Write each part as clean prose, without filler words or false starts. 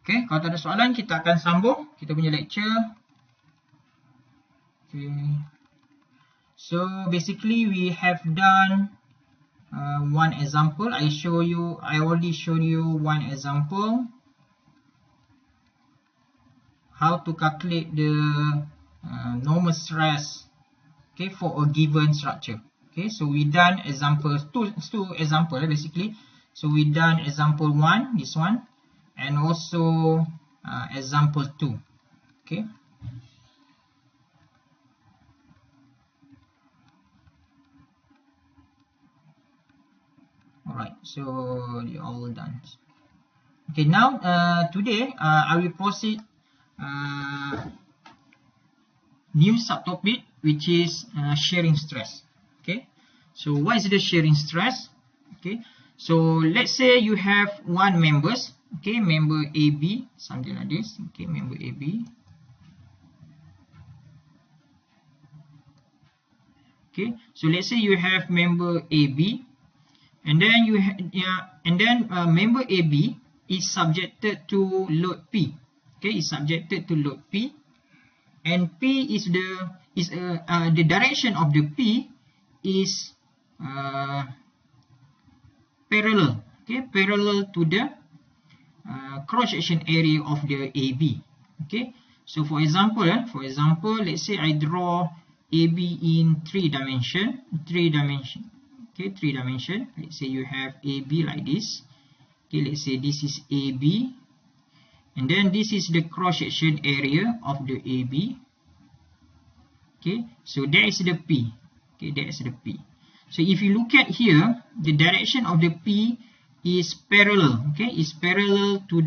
Okay, kalau tak ada soalan, kita akan sambung kita punya lecture. Okay. So basically we have done one example. I already showed you one example how to calculate the normal stress, okay, for a given structure. Okay, so we done example two example basically. So we done example 1, this one, and also example 2. Okay. Alright, so you're all done. Okay, now today I will proceed new subtopic, which is shearing stress. Okay, so what is the shearing stress? Okay, so let's say you have one members. Okay, member AB, something like this. Okay, member AB. Okay, so let's say you have member AB, and then member AB is subjected to load P. Okay, is subjected to load P, and P is the direction of the P is parallel. Okay, parallel to the cross-section area of the AB. Okay, so for example, let's say I draw AB in 3 dimension. Okay, 3 dimension. Let's say you have AB like this. Okay, let's say this is AB, and then this is the cross-section area of the AB. Okay, so that is the P. Okay, that is the P. So if you look at here, the direction of the P is parallel. Okay, is parallel to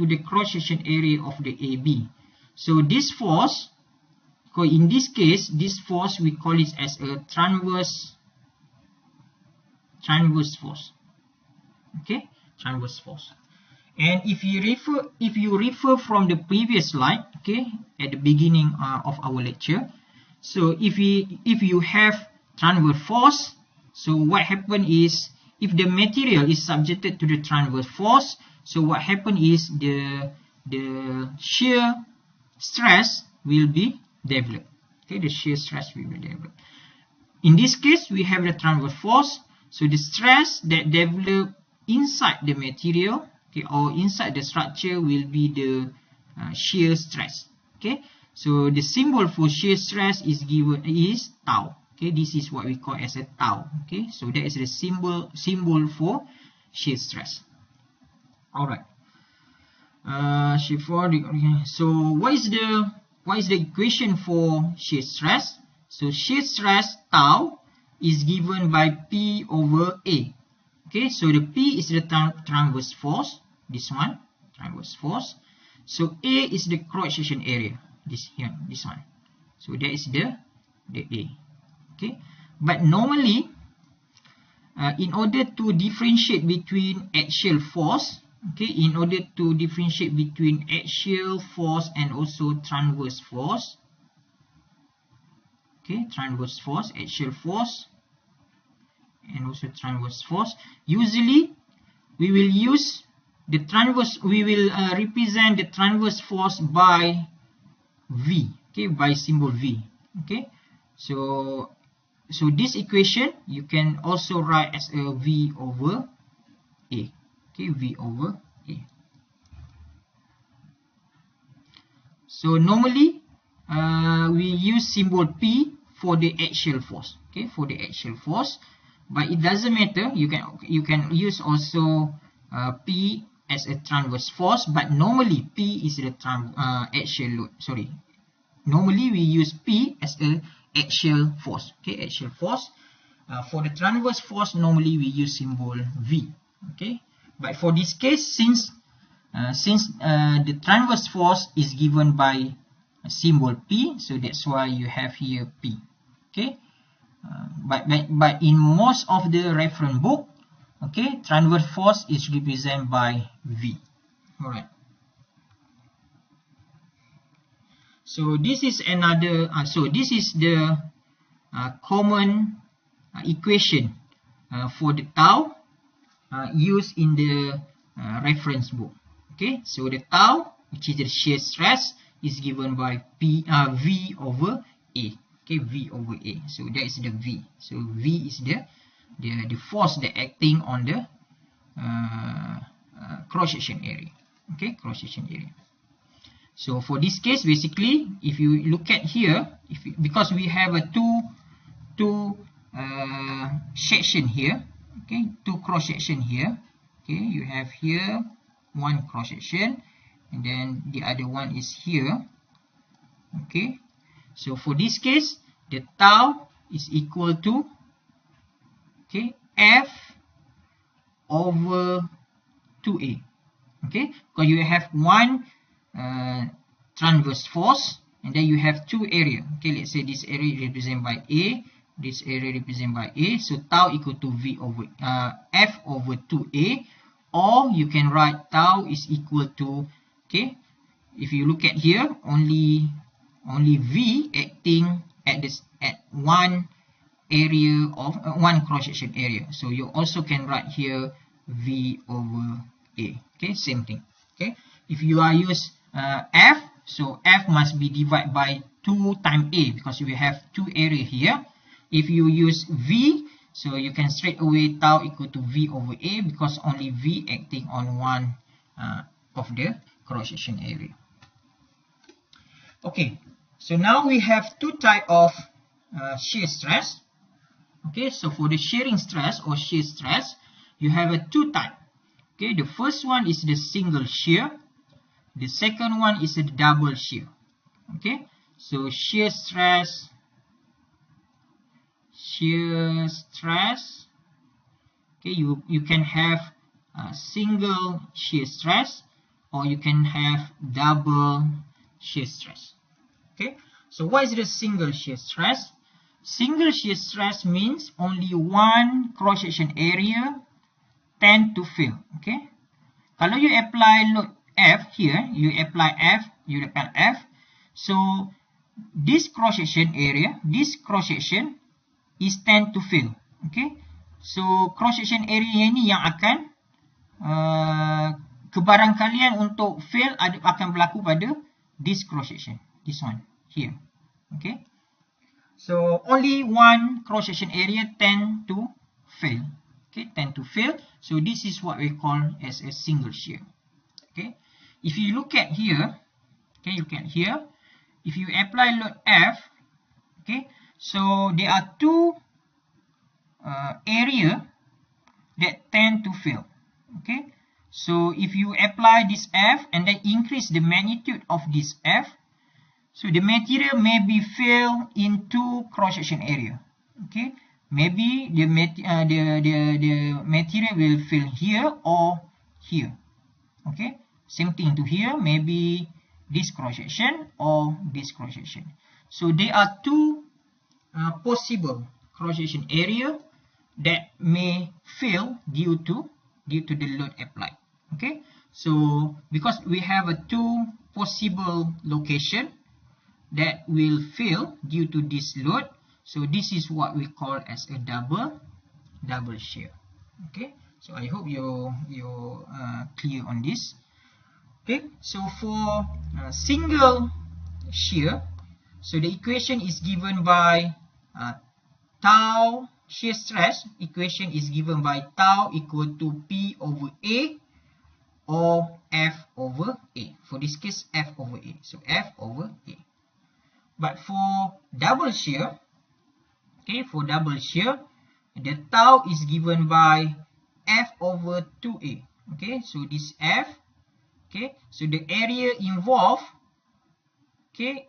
the cross-section area of the AB. So this force, in this case, this force we call it as a transverse force. Okay, transverse force. And if you refer from the previous slide, okay, at the beginning of our lecture, so if you have transverse force, so what happen is, if the material is subjected to the transverse force, so what happen is the shear stress will be developed. Okay, the shear stress will be developed. In this case, we have the transverse force, so the stress that develop inside the material, okay, or inside the structure will be the shear stress. Okay, so the symbol for shear stress is tau. Okay, this is what we call as a tau. Okay, so that is the symbol for shear stress. All right. So what is the equation for shear stress? So shear stress tau is given by P over A. Okay, so the P is the transverse force, this one, transverse force. So A is the cross-section area, this one. So that is the A. Okay, but normally, in order to differentiate between axial force, okay, in order to differentiate between axial force and also transverse force, okay, transverse force, axial force, and also transverse force, usually we will use the transverse, we will represent the transverse force by V, okay, by symbol V. Okay, so this equation you can also write as a V over A. Okay, V over A. So normally we use symbol P for the axial force. Okay, for the axial force, but it doesn't matter. You can use also P as a transverse force, but normally P is the axial load. Sorry, normally we use P as a axial force. Okay, axial force. For the transverse force, normally we use symbol V. Okay, but for this case, since the transverse force is given by a symbol P, so that's why you have here P. Okay, but in most of the reference book, okay, transverse force is represented by V. All right. So this is another. This is the common equation for the tau used in the reference book. Okay, so the tau, which is the shear stress, is given by V over A. Okay, V over A. So that is the V. So V is the force that acting on the cross section area. Okay, cross section area. So for this case, basically, if you look at here, because we have a two section here, okay, two cross section here. Okay, you have here one cross section, and then the other one is here. Okay, so for this case, the tau is equal to, okay, F over 2A. Okay, because you have one transverse force, and then you have two area. Okay, let's say this area represented by A, this area represented by A, so tau equal to V over F over 2A, or you can write tau is equal to, okay, if you look at here, only V acting at one area of one cross section area, so you also can write here V over A. Okay, same thing. Okay, if you are use F, so F must be divided by 2 times A, because we have two area here. If you use V, so you can straight away tau equal to V over A, because only V acting on one of the cross section area. Okay, so now we have two types of shear stress. Okay, so for the shearing stress or shear stress, you have two types. Okay, the first one is the single shear. The second one is a double shear. Okay, so shear stress. Okay, you can have a single shear stress, or you can have double shear stress. Okay, so what is the single shear stress? Single shear stress means only one cross section area tend to fill. Okay, kalau you apply load F here, you apply F, so this cross section area, this cross section is tend to fill. Okay, so cross section area ini yang akan kebarangkalian untuk fill akan berlaku pada this cross section, this one here. Okay, so only one cross section area tend to fill. Okay, tend to fill. So this is what we call as a single shear. Okay, if you look at here, okay, you can here, if you apply load F, okay, so there are two area that tend to fill. Okay, so if you apply this F and then increase the magnitude of this F, so the material may be filled in two cross section area. Okay, maybe the material will fill here or here. Okay, same thing to here, maybe this cross section or this cross section. So there are two possible cross section area that may fill due to the load applied. Okay, so because we have two possible location that will fill due to this load, so this is what we call as a double shear. Okay, so I hope you're clear on this. Okay, so for single shear, so the equation is given by tau shear stress equation is given by tau equal to P over A or F over A. For this case, F over A. So F over A. But for double shear, okay, for double shear, the tau is given by F over 2A. Okay, so this F, okay, so the area involved, okay,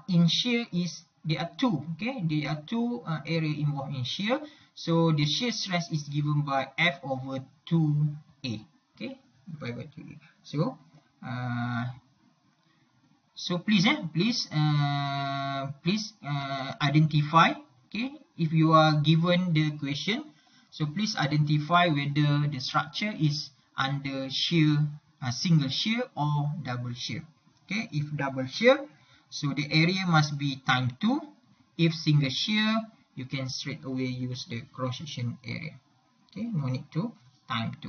in shear is, there are two, okay, there are two area involved in shear. So the shear stress is given by F over 2A. Okay, by 2A. So so please identify, okay, if you are given the question, so please identify whether the structure is under shear, single shear or double shear. Okay, if double shear, so the area must be times 2. If single shear, you can straight away use the cross section area. Okay, no need to times 2.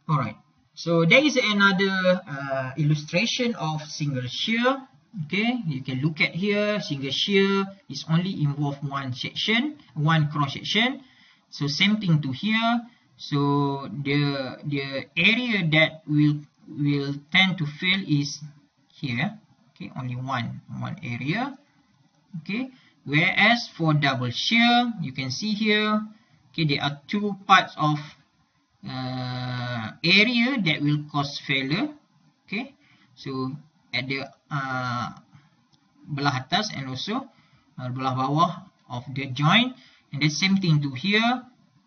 Alright, so there is another illustration of single shear. Okay, you can look at here. Single shear is only involve one section, one cross section. So same thing to here. So the area that will tend to fail is here. Okay, only one area. Okay, whereas for double shear, you can see here. Okay, there are two parts of area that will cause failure. Okay, so at the belah atas and also belah bawah of the joint, and the same thing to here.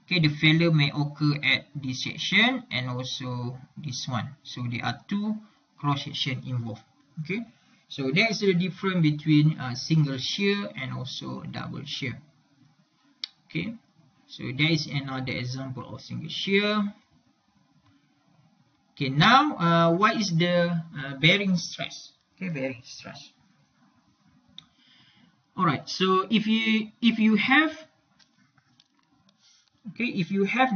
Okay, the failure may occur at this section and also this one. So there are two cross section involved. Okay, so that is the difference between single shear and also double shear. Okay, so that is another example of single shear. Okay, now what is the bearing stress? Okay, bearing stress. Alright, so if you have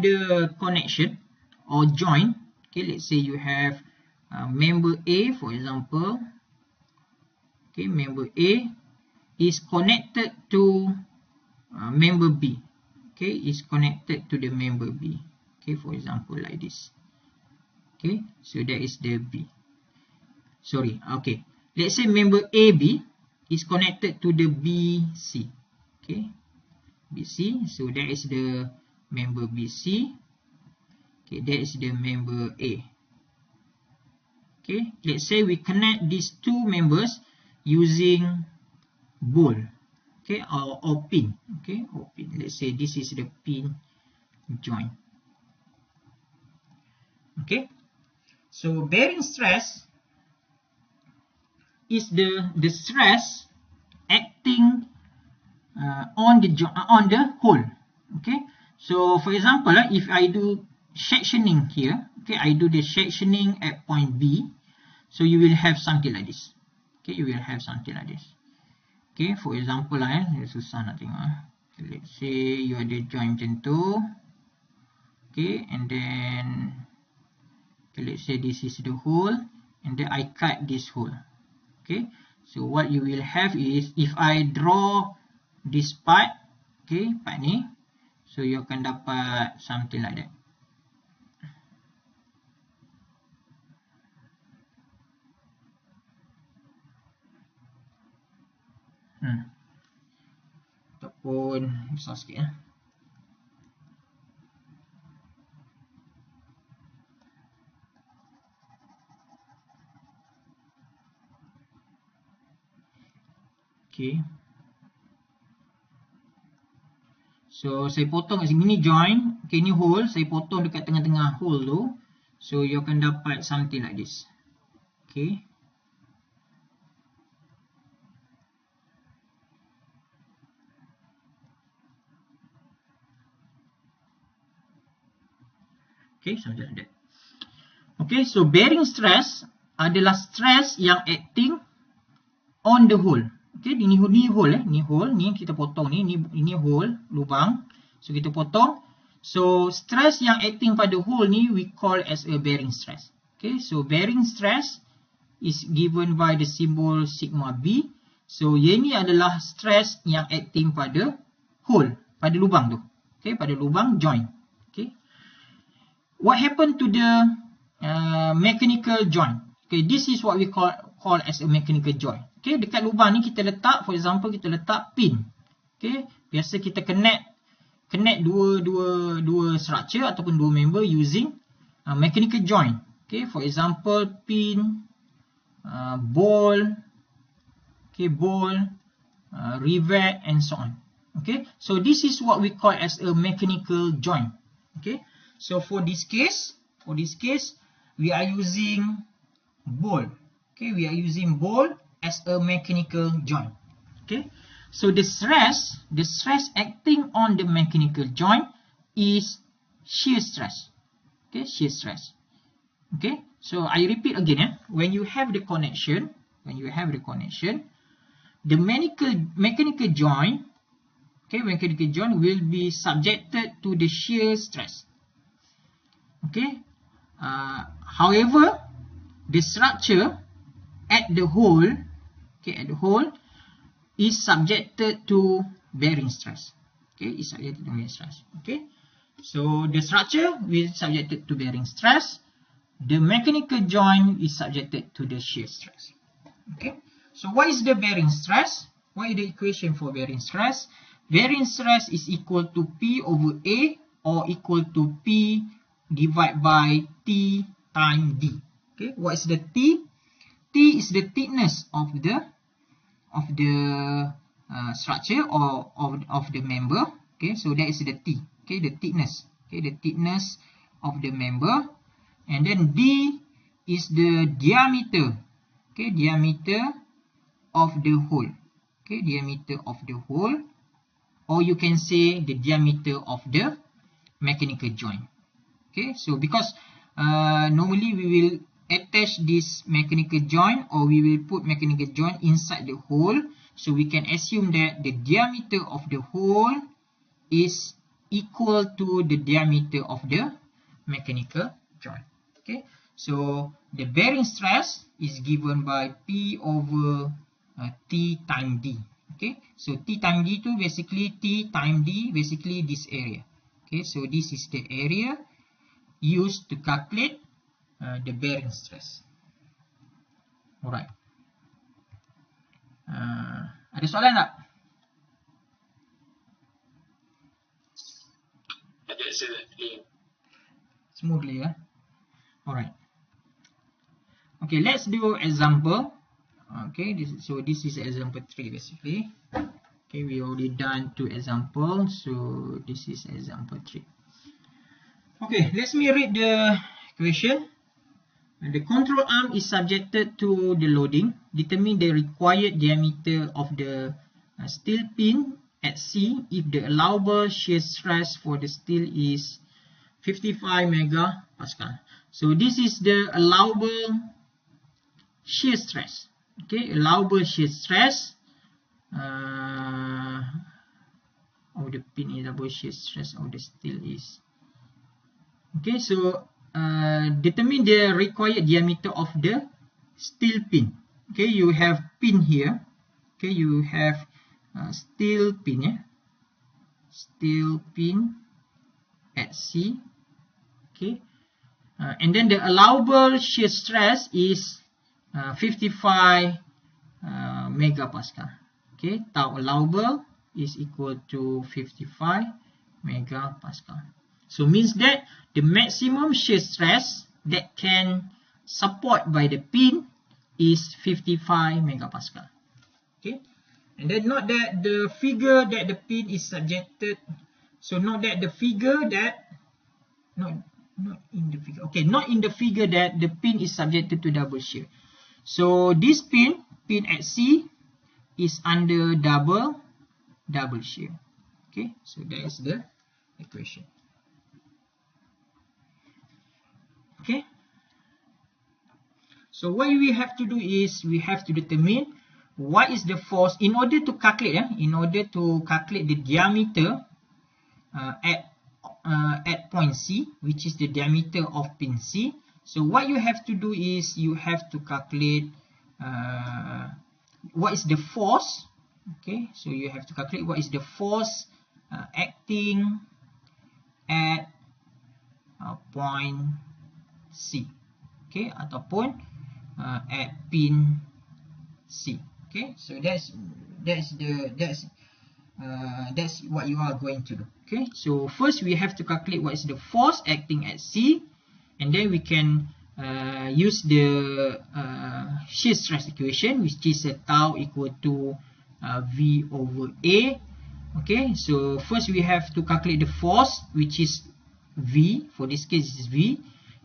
the connection or joint, okay, let's say you have member A, for example. Okay, member A is connected to member B. Okay, is connected to the member B. Okay, for example, like this. Okay, so that is the B. Sorry, okay. Let's say member AB is connected to the BC. Okay, BC. So that is the member BC. Okay, that is the member A. Okay, let's say we connect these two members using bolt. Okay, or pin. Okay, or pin. Let's say this is the pin joint. Okay, so bearing stress is the stress acting on the hole. Okay, so for example, if I do sectioning here, okay, I do the sectioning at point B, so you will have something like this. Okay, you will have something like this. Okay, for example susah nak tengok. Okay, let's say you ada joint macam tu. Okay, and then okay, let's say this is the hole, and then I cut this hole. Okay, so what you will have is, if I draw this part, okay, part ni, so you akan dapat something like that. Ataupun besar sikit . Okay, so saya potong kat sini, ni joint. Okay, ni hole, saya potong dekat tengah-tengah hole tu, so you akan dapat something like this. Okay, okay, something like that. Okay, so bearing stress adalah stress yang acting on the hole. Okay, ni hole, ni kita potong ni hole, lubang. So kita potong. So stress yang acting pada hole ni we call as a bearing stress. Okay, so bearing stress is given by the symbol sigma B. So yang ni adalah stress yang acting pada hole, pada lubang tu. Okay, pada lubang joint. Okay, what happened to the mechanical joint? Okay, this is what we call as a mechanical joint. Okay, dekat lubang ni kita letak, for example, kita letak pin. Okay, biasa kita connect dua structure ataupun dua member using mechanical joint. Okay, for example, pin, ball, okay, rivet and so on. Okay, so this is what we call as a mechanical joint. Okay, so for this case we are using ball. Okay, we are using ball as a mechanical joint. Okay, so the stress acting on the mechanical joint is shear stress. Okay, shear stress. Okay, so I repeat again, when you have the connection, the mechanical joint, okay, mechanical joint will be subjected to the shear stress. Okay, However, the structure at the whole, is subjected to bearing stress. Is subjected to bearing stress. So the structure is subjected to bearing stress. The mechanical joint is subjected to the shear stress. So what is the bearing stress? What is the equation for bearing stress? Bearing stress is equal to P over A or equal to P divided by T times D. What is the T? T is the thickness of the structure or of the member. So that is the T. The thickness. The thickness of the member. And then D is the diameter. Diameter of the hole. Diameter of the hole. Or you can say the diameter of the mechanical joint. So because normally we will attach this mechanical joint, or we will put mechanical joint inside the hole. So we can assume that the diameter of the hole is equal to the diameter of the mechanical joint. So the bearing stress is given by P over T times D. So T times D to basically T times D, basically this area. So this is the area used to calculate the bearing stress. Alright. Ada soalan tak? Ada, sir. Smoothly, ya. Alright. Okay, let's do example. So this is example 3 basically. We already done 2 examples, so this is example 3. Let me read the equation. The control arm is subjected to the loading. Determine the required diameter of the steel pin at C if the allowable shear stress for the steel is 55 megapascal. So this is the allowable shear stress. Allowable shear stress of the pin, allowable shear stress of the steel is. So determine the required diameter of the steel pin. You have pin here. You have steel pin. Steel pin at C. And then the allowable shear stress is 55 megapascal. Tau allowable is equal to 55 megapascal. So means that the maximum shear stress that can support by the pin is 55 megapascal. And then note that the figure that the pin is subjected. So note that the figure that not in the figure that the pin is subjected to double shear. So this pin at C is under double shear. So that is the equation. So what we have to do is we have to determine what is the force in order to calculate the diameter at point C, which is the diameter of pin C. So what you have to do is you have to calculate what is the force. So you have to calculate what is the force acting at point C, ataupun at pin C. So that's what you are going to do. So first we have to calculate what is the force acting at C, and then we can use the shear stress equation, which is tau equal to V over A. So first we have to calculate the force, which is V. For this case is V,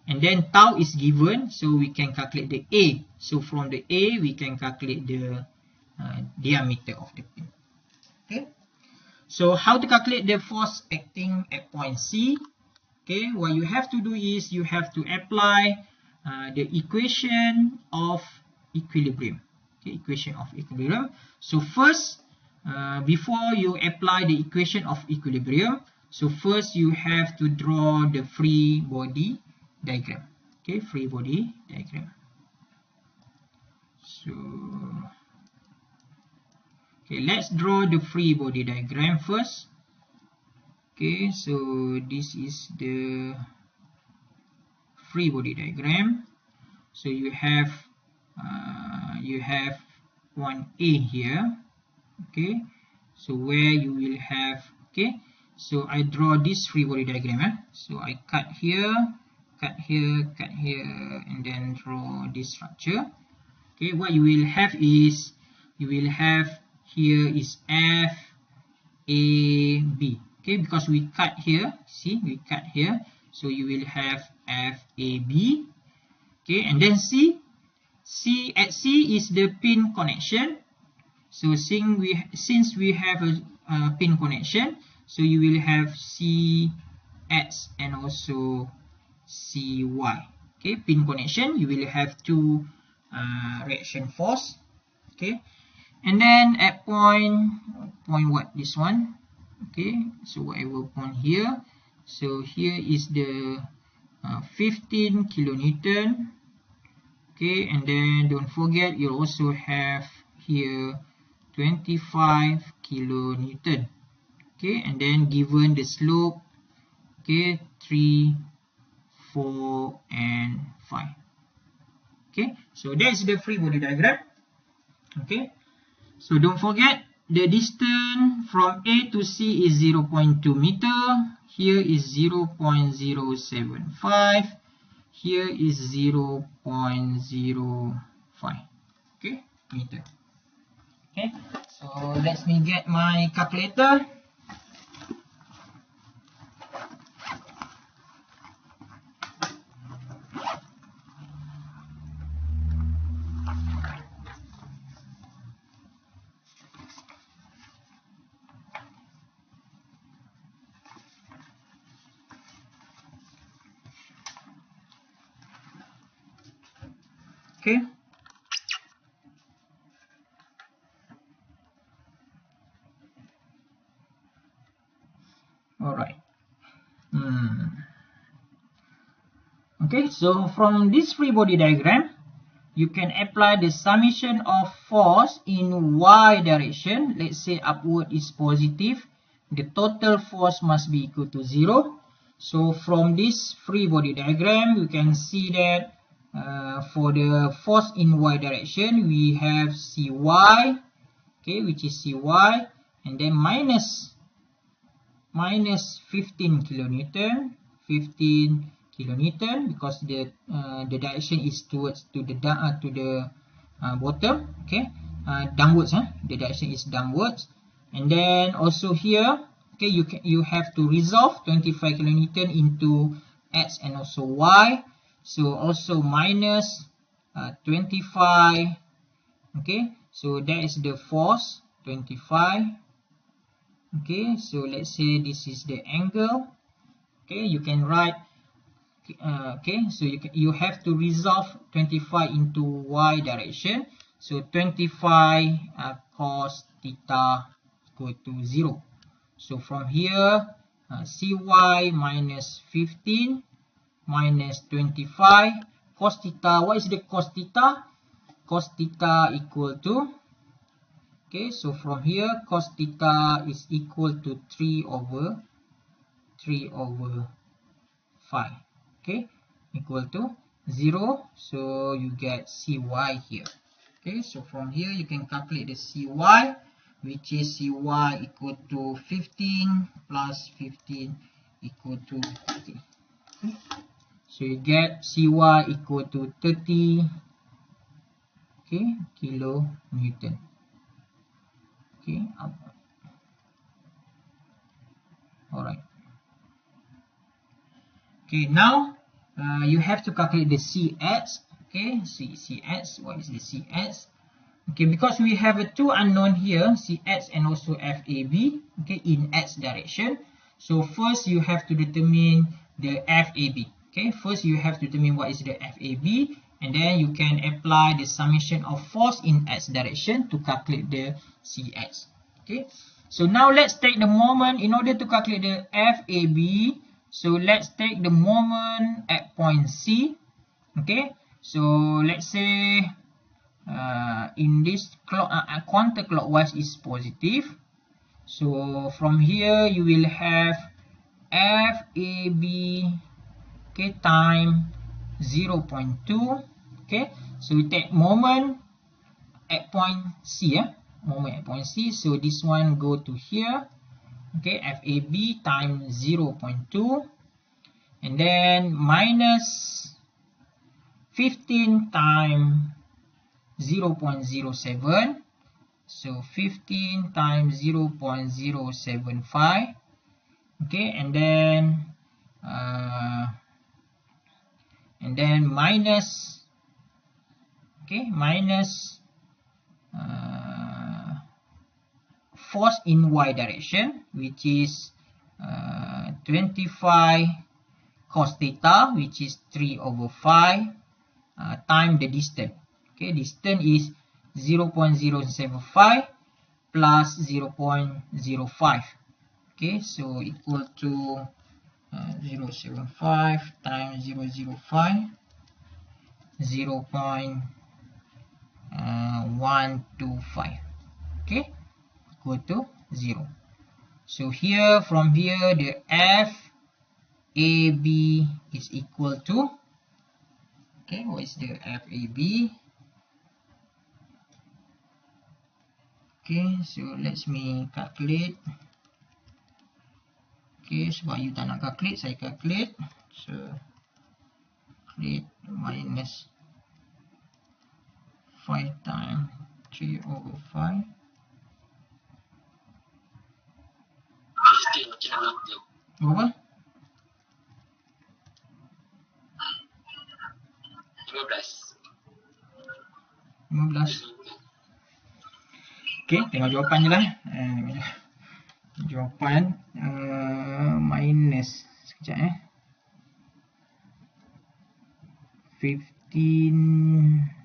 and then tau is given, so we can calculate the A. So from the A we can calculate the diameter of the pin. So how to calculate the force acting at point C? What you have to do is you have to apply the equation of equilibrium. Equation of equilibrium. So first, before you apply the equation of equilibrium, so first you have to draw the free body diagram. Okay, free body diagram. So okay, let's draw the free body diagram first. Okay, so this is the free body diagram. So you have 1A here. Okay, so where you will have, okay, so I draw this free body diagram. So I cut here, cut here, cut here, and then draw this structure. Okay, what you will have is, you will have here is F, A, B. Okay, because we cut here, see, we cut here, so you will have F, A, B. Okay, and then C at C is the pin connection. So since we have a pin connection, so you will have CX and also CY. Okay, pin connection, you will have two reaction force. Okay, and then at point what, this one. Okay, so whatever point here, so here is the 15 kilonewton. Okay, and then don't forget you also have here 25 kilonewton. Okay, and then given the slope, okay, 3, 4 and 5. Okay, so that's the free body diagram. Okay, so don't forget the distance from A to C is 0.2 meter. Here is 0.075. Here is 0.05. Okay, meter. Okay, so let me get my calculator. Okay. All right. Okay, so from this free body diagram, you can apply the summation of force in y direction. Let's say upward is positive. The total force must be equal to 0. So from this free body diagram, you can see that for the force in y direction, we have Cy, okay, which is Cy, and then minus 15 kilonewton, because the direction is towards to the bottom. Okay, downwards. The direction is downwards, and then also here, okay, you have to resolve 25 kilonewton into x and also y. So also minus 25. Okay, so that is the force 25. Okay, so let's say this is the angle. Okay, you can write. Okay, so you have to resolve 25 into y direction. So 25 cos theta equal to 0. So from here, Cy minus 15 minus 25 cos theta. What is the cos theta? Cos theta equal to, okay, so from here cos theta is equal to 3 over 5. Okay, equal to 0. So you get Cy here. Okay, so from here you can calculate the Cy, which is Cy equal to 15 plus 15 equal to 30. Okay, so you get Cy equal to 30, okay, kilonewton. Okay, alright. Okay, now you have to calculate the Cx. Okay, Cx, what is the Cx? Okay, because we have two unknown here, Cx and also FAB, okay, in x direction. So first you have to determine the FAB. Okay, first you have to determine what is the FAB, and then you can apply the summation of force in x direction to calculate the Cx. Okay, so now let's take the moment in order to calculate the FAB. So let's take the moment at point C. Okay, so let's say in this counterclockwise is positive. So from here you will have FAB, okay, time 0.2. Okay, so we take moment at point C, moment at point C. So this one go to here. Okay, FAB time 0.2, and then minus 15 times 0.07. So 15 times 0.075. Okay, and then minus, okay, minus force in y direction, which is 25 cos theta, which is 3/5, time the distance. Okay, distance is 0.075 plus 0.05. Okay, so equal to 0.75 times 0.05, 0.125. Okay, equal to 0. So here, from here, the FAB is equal to, okay, what is the FAB? Okay, so let me calculate. Okay, sebab you tak nak calculate, saya calculate. So calculate minus 5 times 3/5. Berapa? 15. Okay, tengok jawapan je lah. Jawapan minus sekejap 15 15.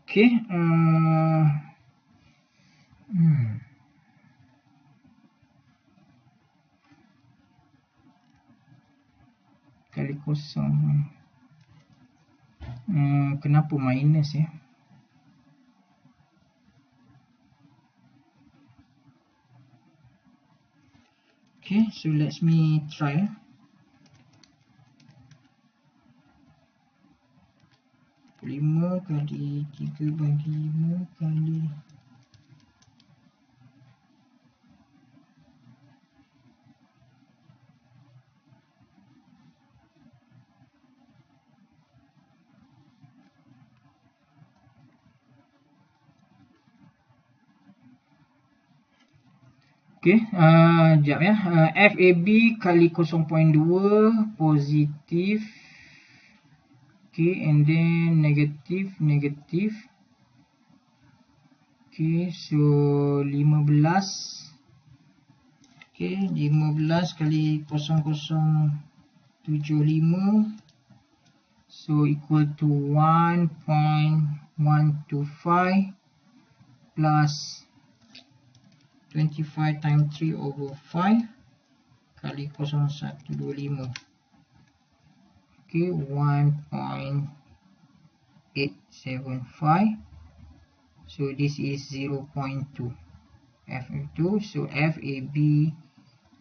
Okay, kali kosong. Kenapa minus ya? Okay, so let me try. 5 kali 3 bagi 5 kali okay, sekejap ya. FAB kali 0.2 positif. Okay, and then negative. Okay, so 15. Okay, 15 kali 0.075. So equal to 1.125 plus 25 times 3/5 kali 0.125. Okay, 1.875. So this is 0.2 FA2. So FAB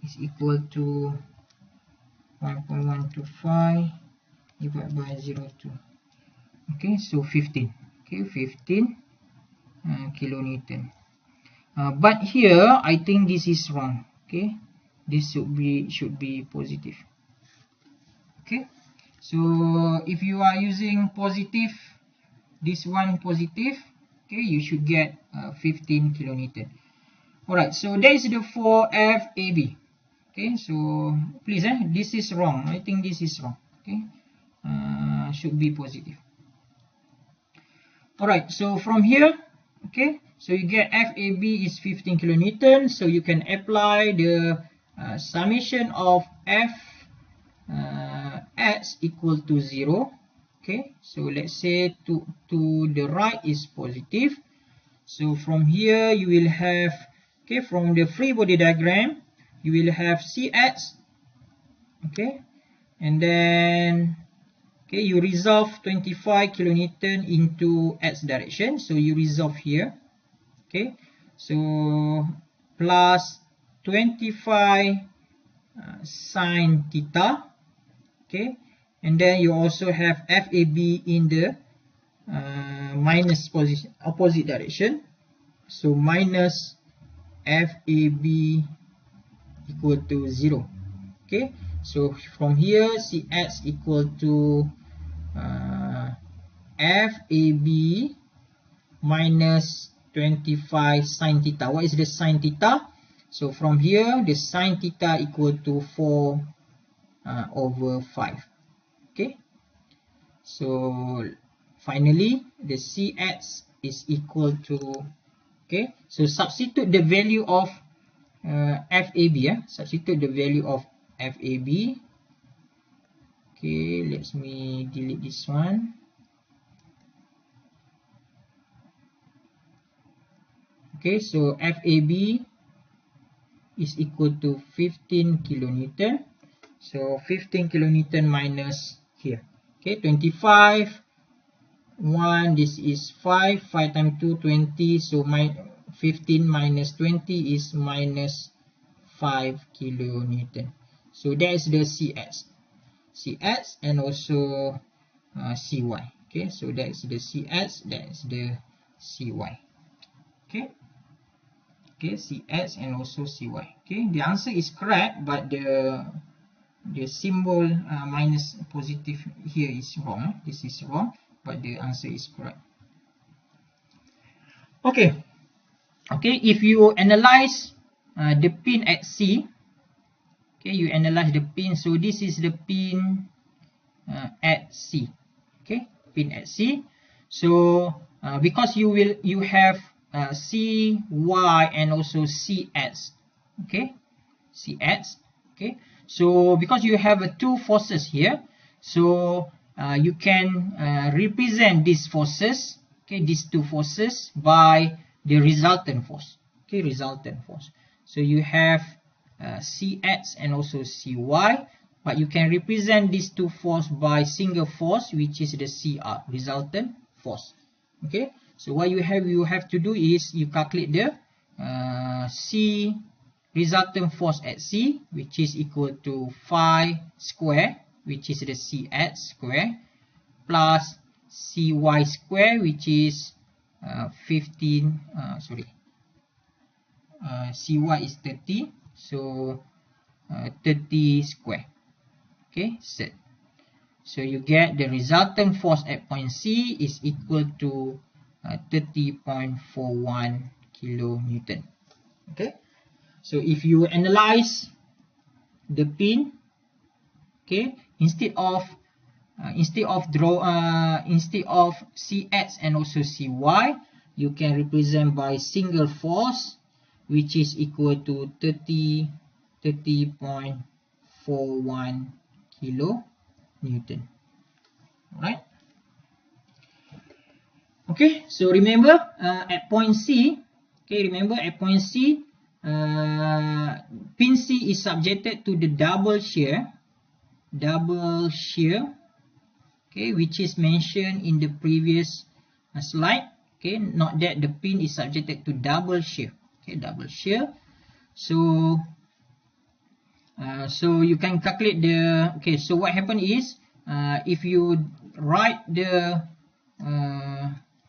is equal to 1.125 divided by 0.2. Okay, so 15. Okay, 15 kilonewton. But here I think this is wrong. Okay, this should be positive. Okay, so if you are using positive, this one positive, okay, you should get 15 kilonewton. Alright, so that is the for FAB. Okay, so please, this is wrong. I think this is wrong. Okay, should be positive. Alright, so from here, okay, so you get FAB is 15 kilonewton. So you can apply the summation of F x equal to 0. Okay, so let's say to the right is positive. So from here you will have, okay, from the free body diagram you will have Cx, okay, and then, okay, you resolve 25 kilonewton into x direction, so you resolve here, okay, so plus 25 sine theta, okay, and then you also have FAB in the minus position, opposite direction, so minus FAB equal to 0. Okay, so from here Cx equal to FAB minus 25 sine theta. What is the sine theta? So from here the sine theta equal to 4 over 5. Okay, so finally the Cx is equal to, okay, so substitute the value of FAB, substitute the value of FAB. Okay, let me delete this one. Okay, so FAB is equal to 15 kilonewton. So 15 kilonewton minus here. Okay, 25, 1, this is 5, 5 times 2, 20, so my 15 minus 20 is minus 5 kilonewton. So that is the Cx and also Cy. Okay, so that is the Cx, that is the Cy. Okay, okay, Cx and also Cy. Okay, the answer is correct, but the symbol minus positive here is wrong. This is wrong, but the answer is correct. Okay. Okay, if you analyze the pin at C, okay, you analyze the pin. So this is the pin at C. Okay, pin at C. So because you have C, Y, and also Cx. Okay, Cx. Okay, so because you have two forces here, so you can represent these forces. Okay, these two forces by the resultant force. Okay, resultant force. So you have Cx and also Cy, but you can represent these two forces by single force, which is the Cr, resultant force. Okay, so what you have to do is you calculate the C resultant force at C, which is equal to phi square, which is the Cx square, plus Cy square, which is 15, Cy is 30, so 30 square. Okay, set. So you get the resultant force at point C is equal to 30.41 kilonewton. Okay, so if you analyze the pin, okay, instead of Cx and also Cy, you can represent by single force, which is equal to 30.41 kilonewton. Alright. Okay, so remember at point C, okay, remember at point C, pin C is subjected to the double shear, okay, which is mentioned in the previous slide. Okay, not that the pin is subjected to double shear. Okay, double shear. So so you can calculate the, okay, so what happened is if you write the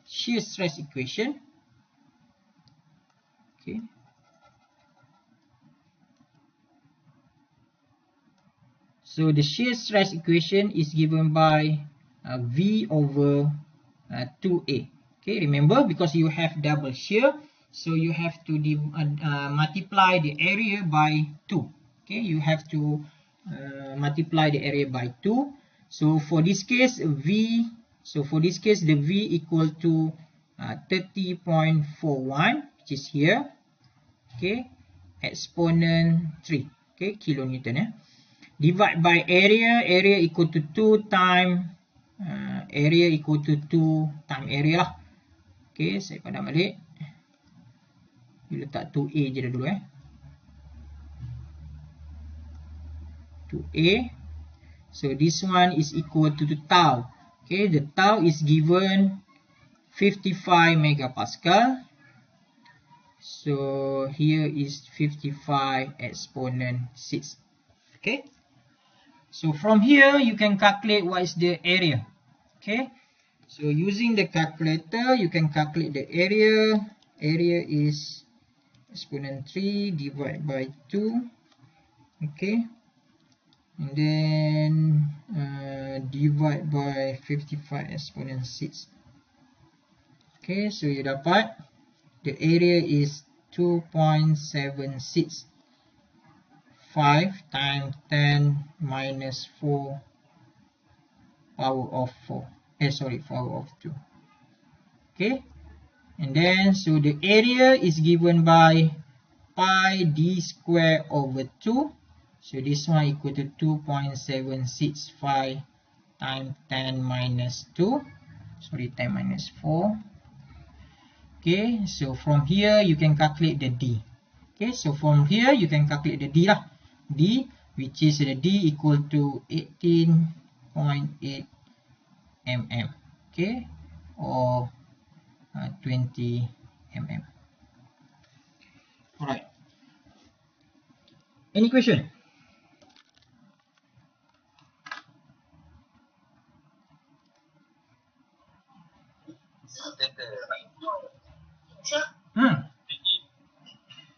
shear stress equation, okay, so the shear stress equation is given by V over 2A. Okay, remember, because you have double shear, so you have to multiply the area by 2. Okay, you have to multiply the area by 2. So for this case, the V equal to 30.41, which is here. Okay, exponent 3. Okay, kilonewton. Divide by area equal to 2 times area equal to 2 times area lah. Okay, saya padam balik. You letak 2A je dah dulu 2A. So this one is equal to the tau. Okay, the tau is given 55 megapascal. So here is 55 exponent 6. Okay. So from here you can calculate what is the area. Okay. So using the calculator you can calculate the area. Area is exponent 3 divided by 2. Okay. And then divide by 55 exponent 6. Okay, so you dapat the area is 2.765 times 10 minus 4 power of 4. Power of 2. Okay, and then so the area is given by pi d square over 2. So this one equal to 2.765 times 10 minus 2. 10 minus 4. Okay, so from here you can calculate the D. Okay, so from here you can calculate the D lah. D, which is the D equal to 18.8 mm. Okay, or 20 mm. Alright. Any question? Sir?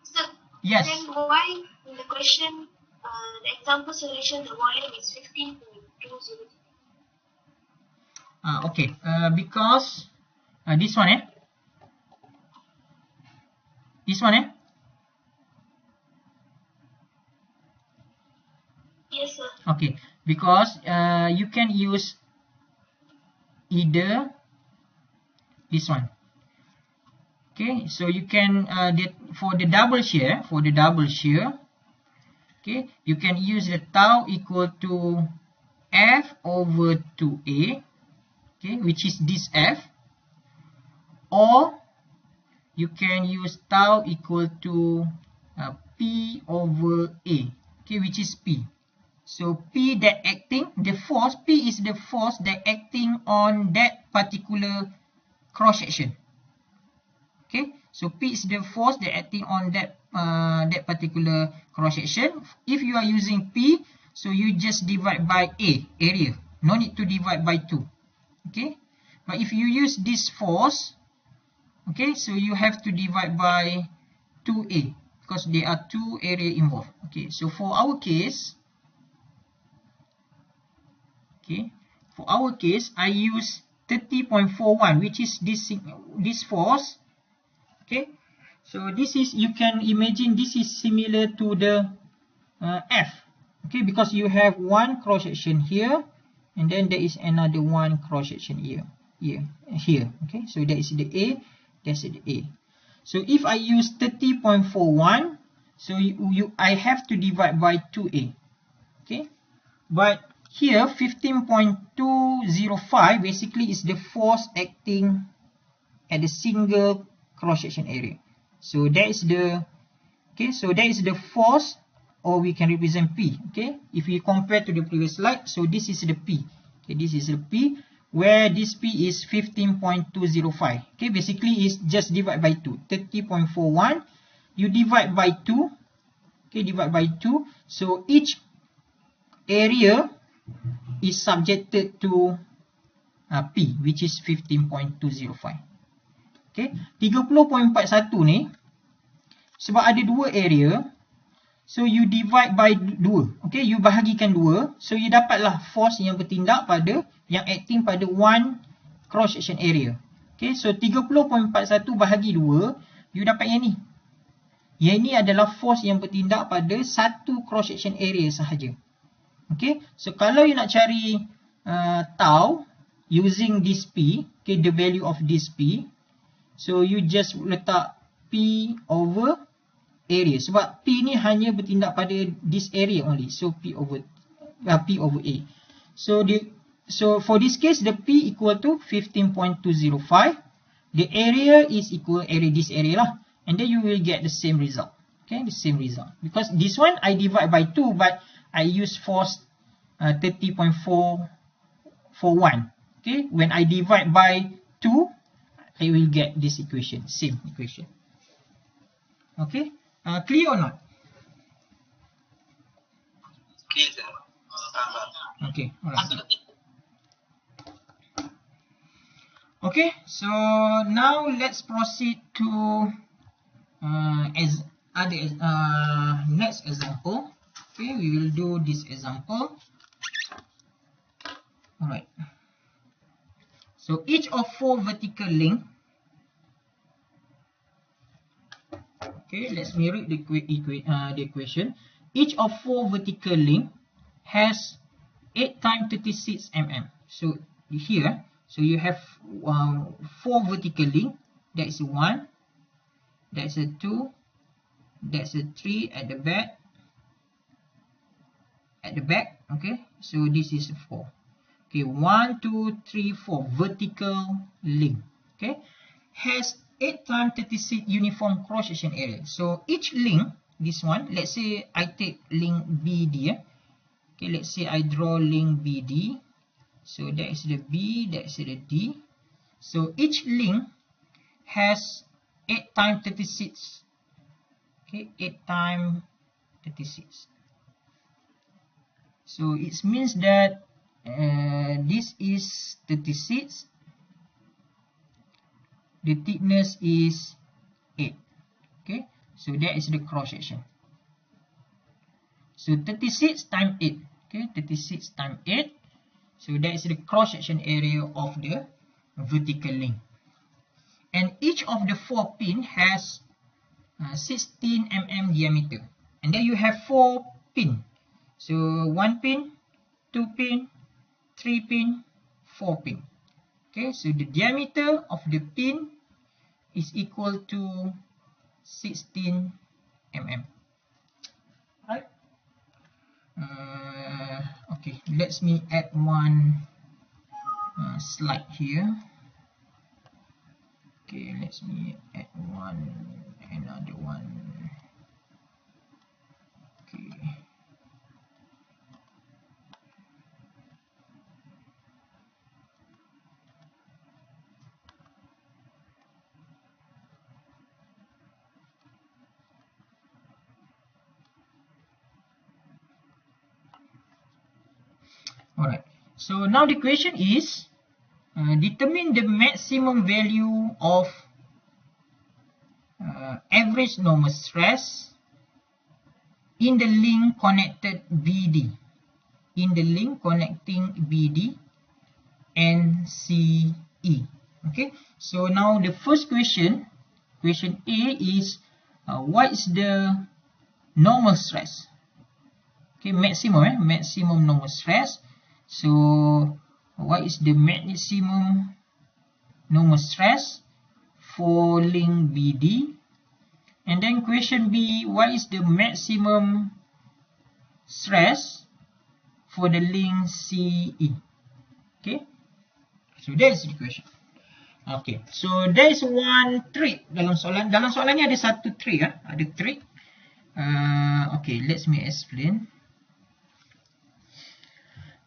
Sir, yes. Then why in the question, the example solution, the volume is 15.20? Okay, because this one this one Yes, sir. okay, because you can use either this one. Okay, so you can for the double shear, okay, you can use the tau equal to F over 2A, okay, which is this F, or you can use tau equal to P over A, okay, which is P. So P that acting, the force, P is the force that acting on that particular cross section. Okay, so P is the force that acting on that that particular cross section. If you are using P, so you just divide by A, area. No need to divide by 2. Okay, but if you use this force, okay, so you have to divide by 2A because there are 2 area involved. Okay, so for our case, I use 30.41, which is this force. Okay, so this is, you can imagine this is similar to the F. Okay, because you have one cross section here, and then there is another one cross section here. Okay, so that is the A, that's the A. So if I use 30.41, so I have to divide by 2A. Okay, but here 15.205 basically is the force acting at the single cross section area. So that is the force, or we can represent P. Okay, if we compare to the previous slide, so this is the P. Okay, this is the P, where this P is 15.205. Okay, basically is just divide by 2. 30.41 you divide by 2. Okay, divide by 2. So each area is subjected to P, which is 15.205. Okay, 30.41 ni sebab ada dua area, so you divide by 2. Okay, you bahagikan 2, so you dapatlah force yang bertindak pada, yang acting pada one cross section area. Okay, so 30.41 bahagi 2, you dapat yang ni. Yang ini adalah force yang bertindak pada satu cross section area sahaja. Okay, so kalau you nak cari tau using this P, okay, the value of this P, so you just letak P over area. Sebab P ni hanya bertindak pada this area only. So P over A. So for this case, the P equal to 15.205. The area is equal this area lah. And then you will get the same result. Okay, the same result. Because this one I divide by 2, but I use force 30.441. Okay, when I divide by 2, I will get this equation, same equation. Okay, clear or not? Clear, sir. Okay, alright. Okay, so now let's proceed to next example. Okay, we will do this example. Alright. So each of 4 vertical link. Okay, let's read the equation. Each of 4 vertical link has 8 times 36 mm. So here, so you have 4 vertical link. That is 1. That's a 2. That's a 3 at the back. Okay, so this is 4. Okay, 1, 2, 3, 4 vertical link. Okay, has 8 times 36 uniform cross section area. So each link, this one, let's say I take link BD. Okay, let's say I draw link BD. So that is the B, that is the D. So each link has 8 times 36. Okay, 8 times 36. So it means that this is 36. The thickness is 8. Okay, so that is the cross section. So 36 times 8. Okay, 36 times 8. So that is the cross section area of the vertical link. And each of the 4 pin has 16 mm diameter. And then you have 4 pin. So 1 pin, 2 pin, 3 pin, 4 pin. Okay, so the diameter of the pin is equal to 16 mm. Right? Okay, let me add one slide here. Okay, let me add another one. Okay. Alright, so now the question is determine the maximum value of average normal stress in the link connected BD. In the link connecting BD and CE. Okay, so now the first question, question A is what is the normal stress? Okay, maximum normal stress. So what is the maximum normal stress for link BD? And then question B, what is the maximum stress for the link CE? Okay, so that is the question. Okay, so there is one trick dalam soalan. Dalam soalan ni ada satu trick, ada trick. Okay, let me explain.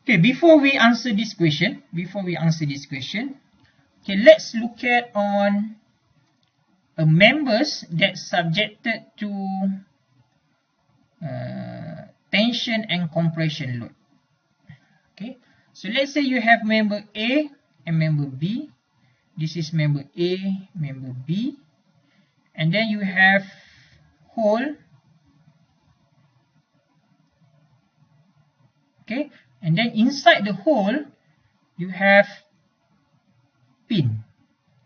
Okay, before we answer this question, okay, let's look at on members that subjected to tension and compression load. Okay, so let's say you have member A and member B. This is member A, member B, and then you have hole. Okay, and then inside the hole you have pin.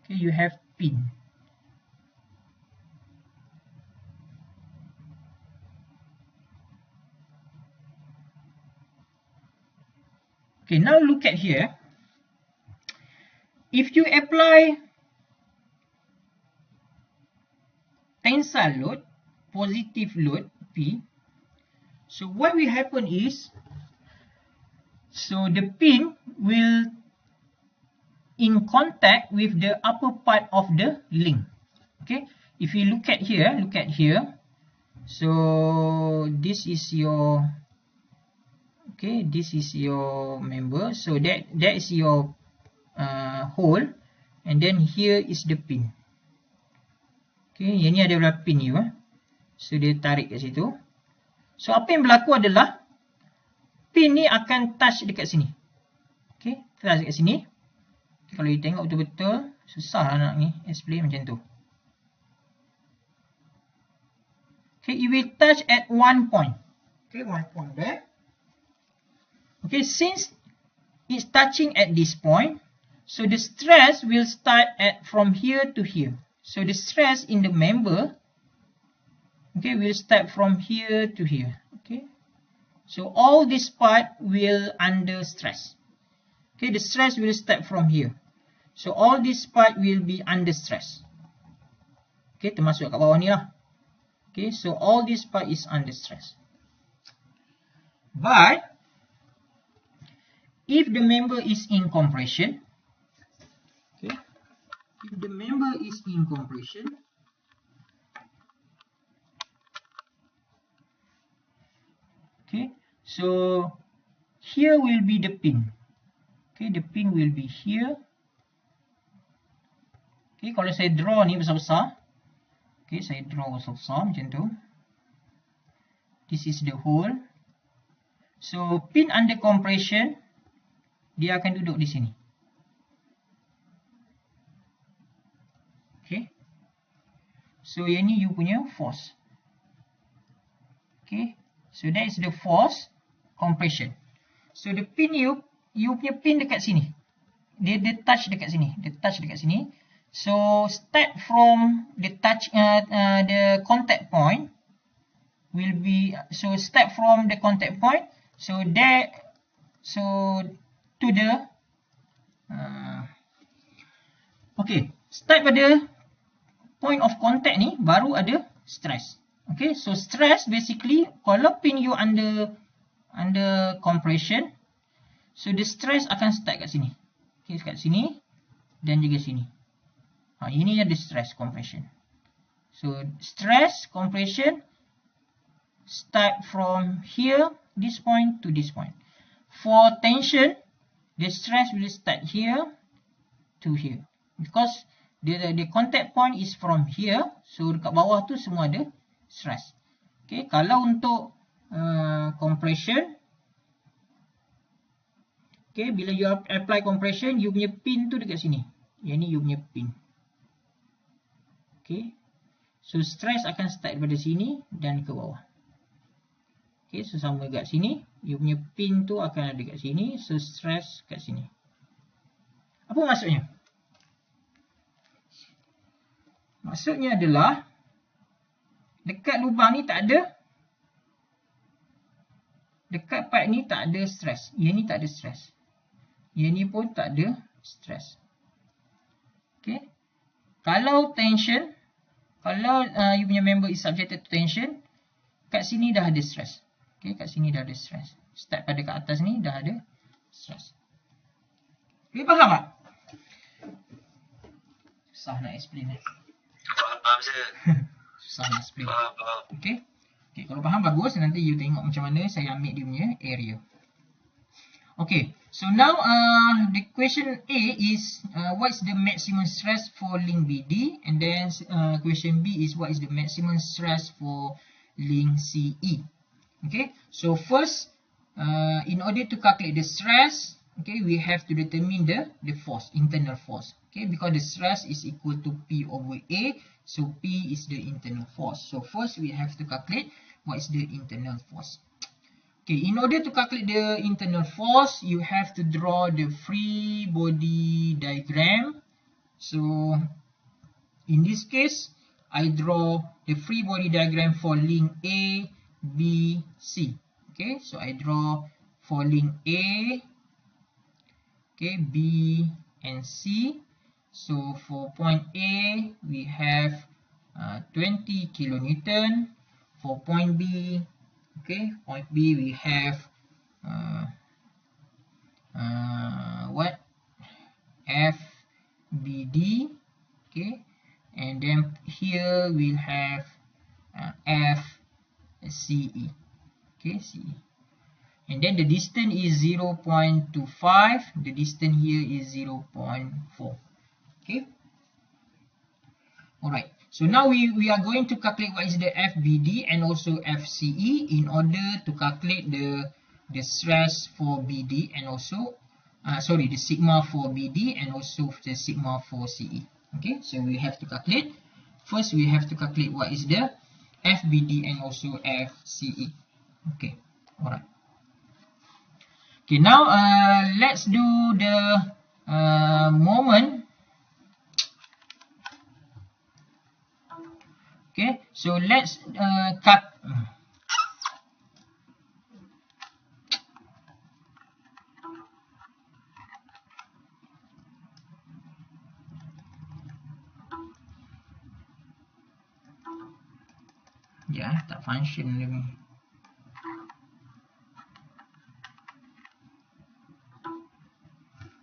Okay, you have pin. Okay, now look at here. If you apply tensile load, positive load P, so what will happen is, so the pin will in contact with the upper part of the link. Okay, if you look at here, so this is your, okay, this is your member, so that is your hole, and then here is the pin. Okay, yang ni adalah pin you, so dia tarik kat situ. So apa yang berlaku adalah pin ni akan touch dekat sini. Okay, touch dekat sini. Kalau you tengok betul-betul, susah nak ni explain macam tu. Okay, it will touch at one point. Okay, one point there. Okay, since it's touching at this point, so the stress will start from here to here. So the stress in the member, okay, will start from here to here. Okay, so all this part will under stress. Okay, the stress will start from here. So all this part will be under stress. Okay, termasuk kat bawah ni lah. Okay, so all this part is under stress. But if the member is in compression, okay, if the member is in compression, okay, so here will be the pin. Okay, the pin will be here. Okay, kalau saya draw ni besar-besar, okay, saya draw besar-besar macam tu. This is the hole. So pin under compression, dia akan duduk di sini. Okay, so yang ni you punya force. Okay, so that is the force compression. So the pin you punya pin dekat sini. Dia touch dekat sini. Dia touch dekat sini. So start from the touch, the contact point will be, so start from the contact point. So there, so to the, okay, start pada point of contact ni baru ada stress. Okay, so stress basically kalau pin you under compression, so the stress akan start kat sini. Okay, kat sini dan juga sini. Ini ada stress compression. So stress compression start from here, this point to this point. For tension, the stress will start here to here. Because the contact point is from here, so dekat bawah tu semua ada stress. Okay, kalau untuk compression, okay, bila you apply compression, you punya pin tu dekat sini. Yang ni you punya pin. Okay, so stress akan start daripada sini dan ke bawah. Okay, so sama dekat sini, you punya pin tu akan ada dekat sini, so stress kat sini. Apa maksudnya? Maksudnya adalah dekat lubang ni tak ada, dekat part ni tak ada stress. Yang ni tak ada stress. Yang ni pun tak ada stress. Okay, kalau tension, kalau you punya member is subjected to tension, kat sini dah ada stress. Okay, kat sini dah ada stress. Start pada kat atas ni dah ada stress. Okay, faham tak? Susah nak explain. Faham saya. Susah nak explain. Faham. Okay. Okay, kalau faham bagus, nanti you tengok macam mana saya ambil dia punya area. Okay, so now the question A is what is the maximum stress for link BD, and then question B is what is the maximum stress for link CE. Okay, so first in order to calculate the stress, okay, we have to determine the force, internal force. Okay, because the stress is equal to P over A, so P is the internal force. So first we have to calculate what is the internal force. Okay, in order to calculate the internal force, you have to draw the free body diagram. So in this case, I draw the free body diagram for link A, B, C. Okay, so I draw for link A, okay, B and C. So for point A we have 20 kilonewton. For point B, okay, point B we have what, FBD, okay, and then here we'll have FCE, okay, CE. And then the distance is 0.25, the distance here is 0.4, okay. Alright, so now we are going to calculate what is the FBD and also FCE in order to calculate the stress for BD and also the sigma for BD and also the sigma for CE. Okay, so we have to calculate. First we have to calculate what is the FBD and also FCE. Okay, alright. Okay, now let's do the moment. Okay, so let's cut. Ya, tak function lagi.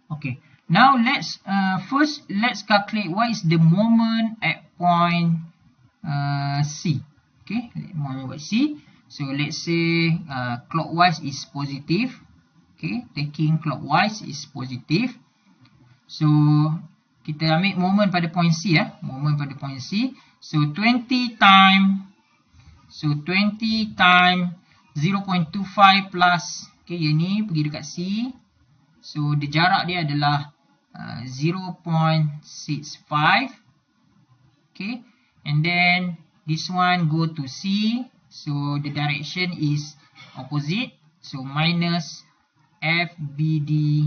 Okay, now let's first let's calculate what is the moment at point C. Okay, moment at C. So let's say clockwise is positive. Okay, taking clockwise is positive. So kita ambil moment pada point C ya, moment pada point C. So 20 times 0.25 plus, okay, yang ni pergi dekat C. So the jarak dia adalah 0.65. Okay, and then this one go to C. So the direction is opposite. So minus FBD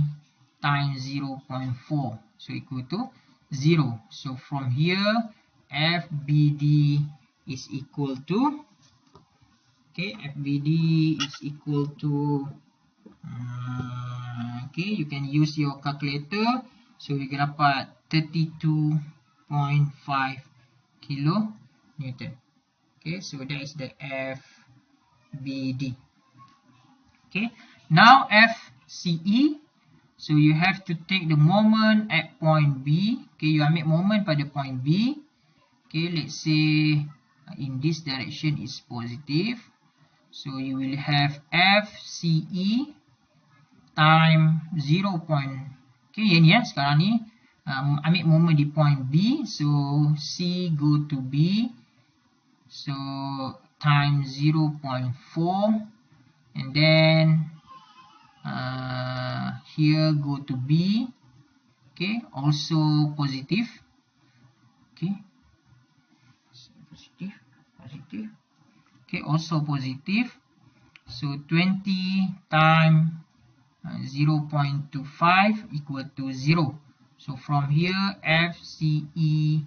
times 0.4. So equal to 0. So from here FBD is equal to, okay, FBD is equal to okay, you can use your calculator. So we can dapat 32.5 kilonewton. Okay, so that is the FBD. Okay, now FCE. So you have to take the moment at point B. Okay, you ambil moment pada point B. Okay, let's say in this direction is positive. So you will have FCE time 0. Okay, yang ni ya, sekarang ni ambil moment di point B. So C go to B. So times 0.4, and then here go to B. Okay, also positive. Okay, so positive. Okay, also positive. So 20 times 0.25 equal to 0. So from here FCE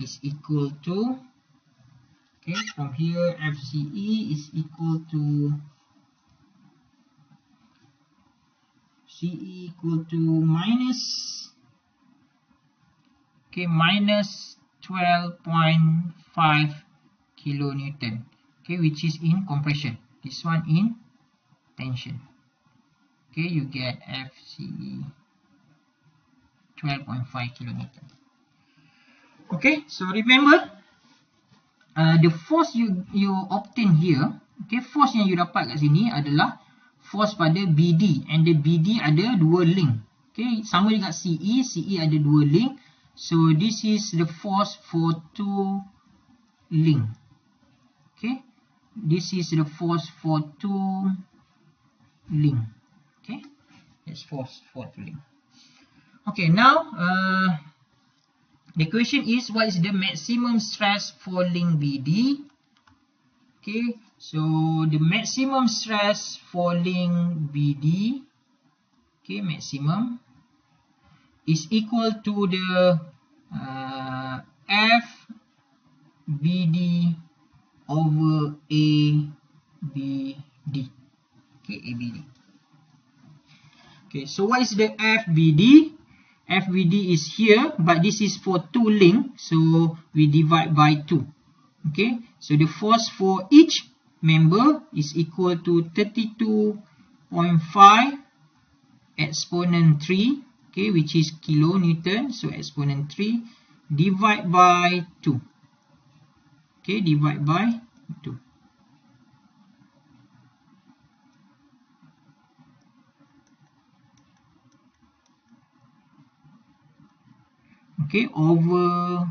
is equal to, okay, from here FCE is equal to CE equal to minus, okay, minus 12.5 kilonewton. Okay, which is in compression. This one in tension. Okay, you get FCE 12.5 kilonewton. Okay, so remember the force you obtain here, okay, force yang you dapat kat sini adalah force pada BD, and the BD ada dua link. Okay, sama dengan CE, CE ada dua link. So this is the force for two link. Okay, this is the force for two link. Okay, it's force for two link. Okay, now the question is, what is the maximum stress for link BD? Okay, so the maximum stress for link BD, okay, maximum is equal to the FBD over ABD. Okay, ABD. Okay, so what is the FBD? FBD is here, but this is for 2 link, so we divide by 2. Okay, so the force for each member is equal to 32.5 exponent 3, okay, which is kilonewton, so exponent 3 divide by 2. Okay, divide by 2. Okay, over,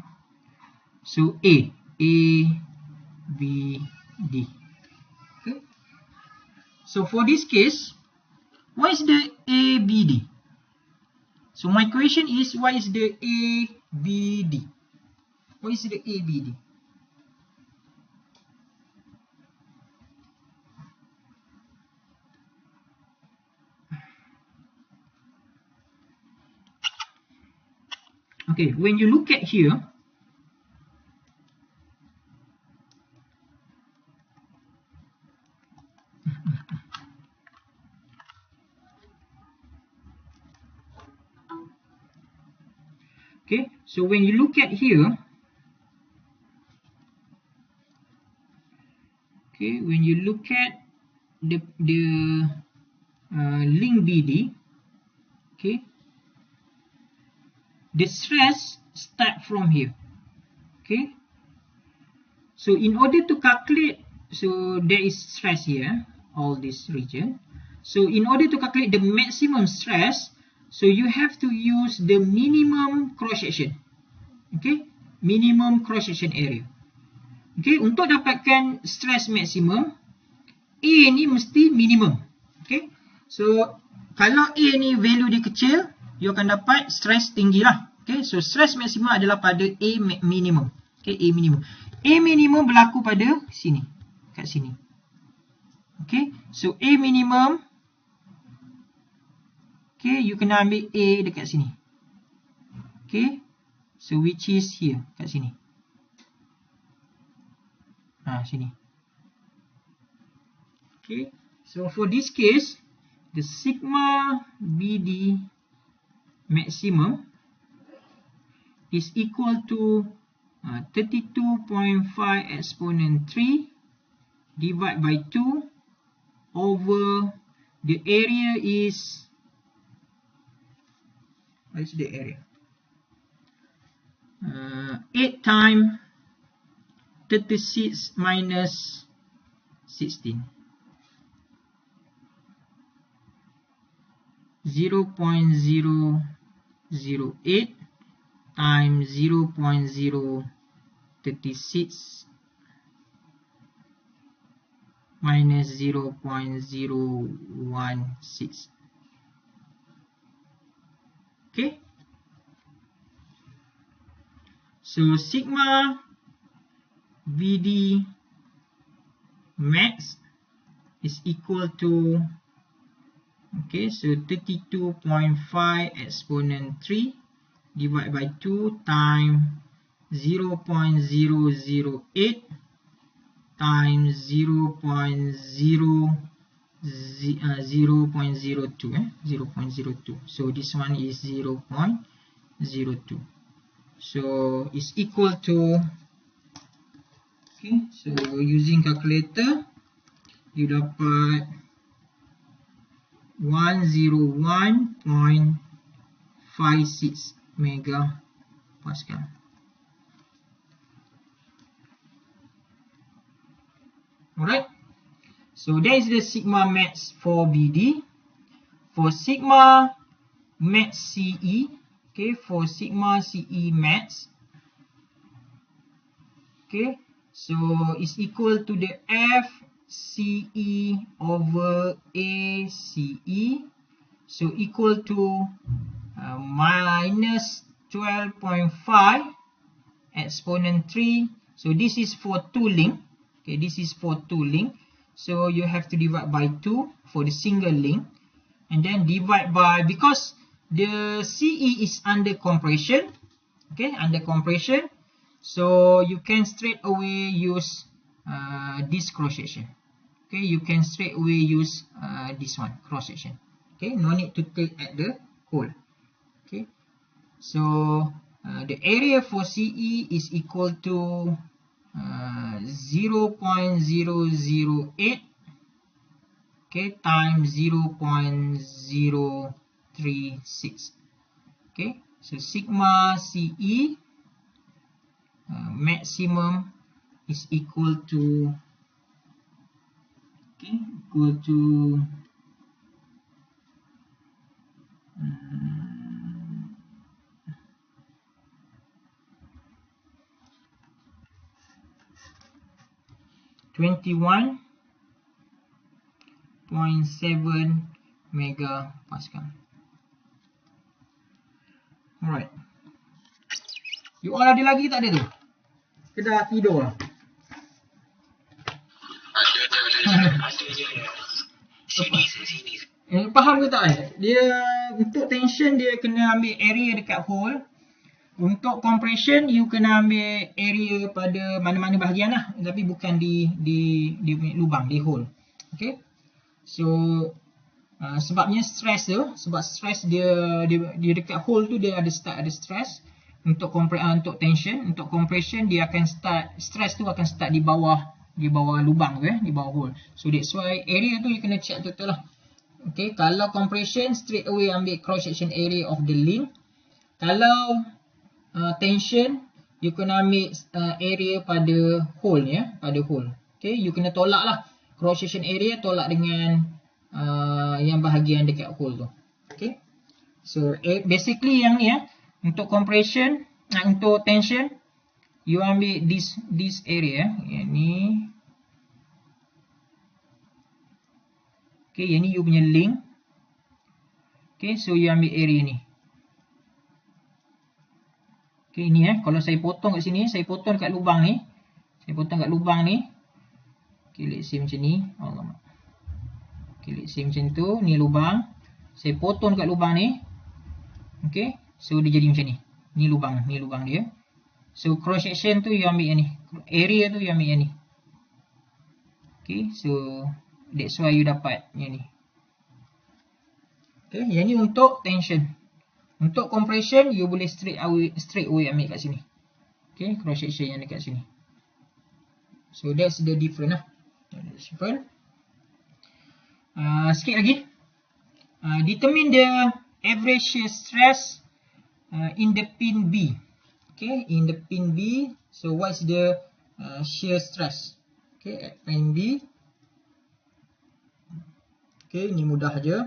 so A, B, D. Okay, so for this case, what is the ABD? So my question is, what is the ABD? What is the ABD? Okay, when you look at here, okay, so when you look at here, okay, when you look at the link BD, okay, the stress start from here. Okay, so in order to calculate, so there is stress here, all this region. So in order to calculate the maximum stress, so you have to use the minimum cross section. Okay, minimum cross section area. Okay, untuk dapatkan stress maksimum, A ni mesti minimum. Okay, so kalau A ni value dia kecil, you akan dapat stress tinggi lah. Okay, so stress maksimum adalah pada A minimum. Okay, A minimum. A minimum berlaku pada sini, kat sini. Okay, so A minimum, okay, you kena ambil A dekat sini. Okay, so which is here, kat sini. Sini. Okay, so for this case, the sigma BD maximum is equal to 32.5 exponent 3 divided by 2 over the area is, what is the area? 8 times 36 minus 16. 0.008 times 0.036 minus 0.016. Okay, so sigma BD max is equal to, okay, so 32.5 exponent 3 divided by 2 times 0.008 times 0.02. So this one is 0.02. So it's equal to, okay, so using calculator, you dapat 101.56 megapascal. Alright, so that is the sigma max for BD. For sigma max CE, okay, for sigma CE max, okay, so it's equal to the FCE over ACE, so equal to minus 12.5 exponent 3. So this is for 2 link. Okay, this is for 2 link. So you have to divide by 2 for the single link. And then divide by, because the CE is under compression. Okay, under compression. So you can straight away use this cross section. Okay, you can straight away use this one, cross section. Okay, no need to take at the hole. Okay, so the area for CE is equal to 0.008, okay, times 0.036. Okay, so sigma CE maximum is equal to 21.7 megapascal. Alright. You all ada lagi tak ada tu? Ke dah tidur lah? Ada je. Sini. Faham ke tak? Dia untuk tension dia kena ambil area dekat hole. Untuk compression you kena ambil area pada mana-mana bahagian lah, tapi bukan di lubang, di hole. Okay. So sebabnya stress tu, sebab stress dia dekat hole tu dia ada stress. Untuk untuk tension, untuk compression dia akan start, stress tu akan start di bawah lubang tu, di bawah hole. So that's why area tu you kena check betul lah. Okay, kalau compression straight away ambil cross section area of the link. Kalau tension you kena ambil area pada hole ya, pada hole. Okay, you kena tolak lah cross section area, tolak dengan yang bahagian dekat hole tu. Okay, so basically yang ni ya, untuk compression, untuk tension you ambil this area yang ni. Okay, yang ni you punya link. Okay, so you ambil area ni. Okay, ni kalau saya potong kat sini, saya potong kat lubang ni. Okay, let's say macam ni. Alamak. Okay, let's say macam tu, ni lubang. Saya potong kat lubang ni. Okay, so dia jadi macam ni. Ni lubang dia. So cross section tu you ambil yang ni. Area tu you ambil yang ni. Okay, so that's why you dapat yang ni. Okay, yang ni untuk tension. Untuk compression you boleh straight away ambil kat sini. Okay, cross section yang dekat sini. So that's the difference lah. Sikit lagi. Determine the average shear stress in the pin B. Okay, in the pin B. So what's the shear stress? Okay, at pin B. Okay, ni mudah je.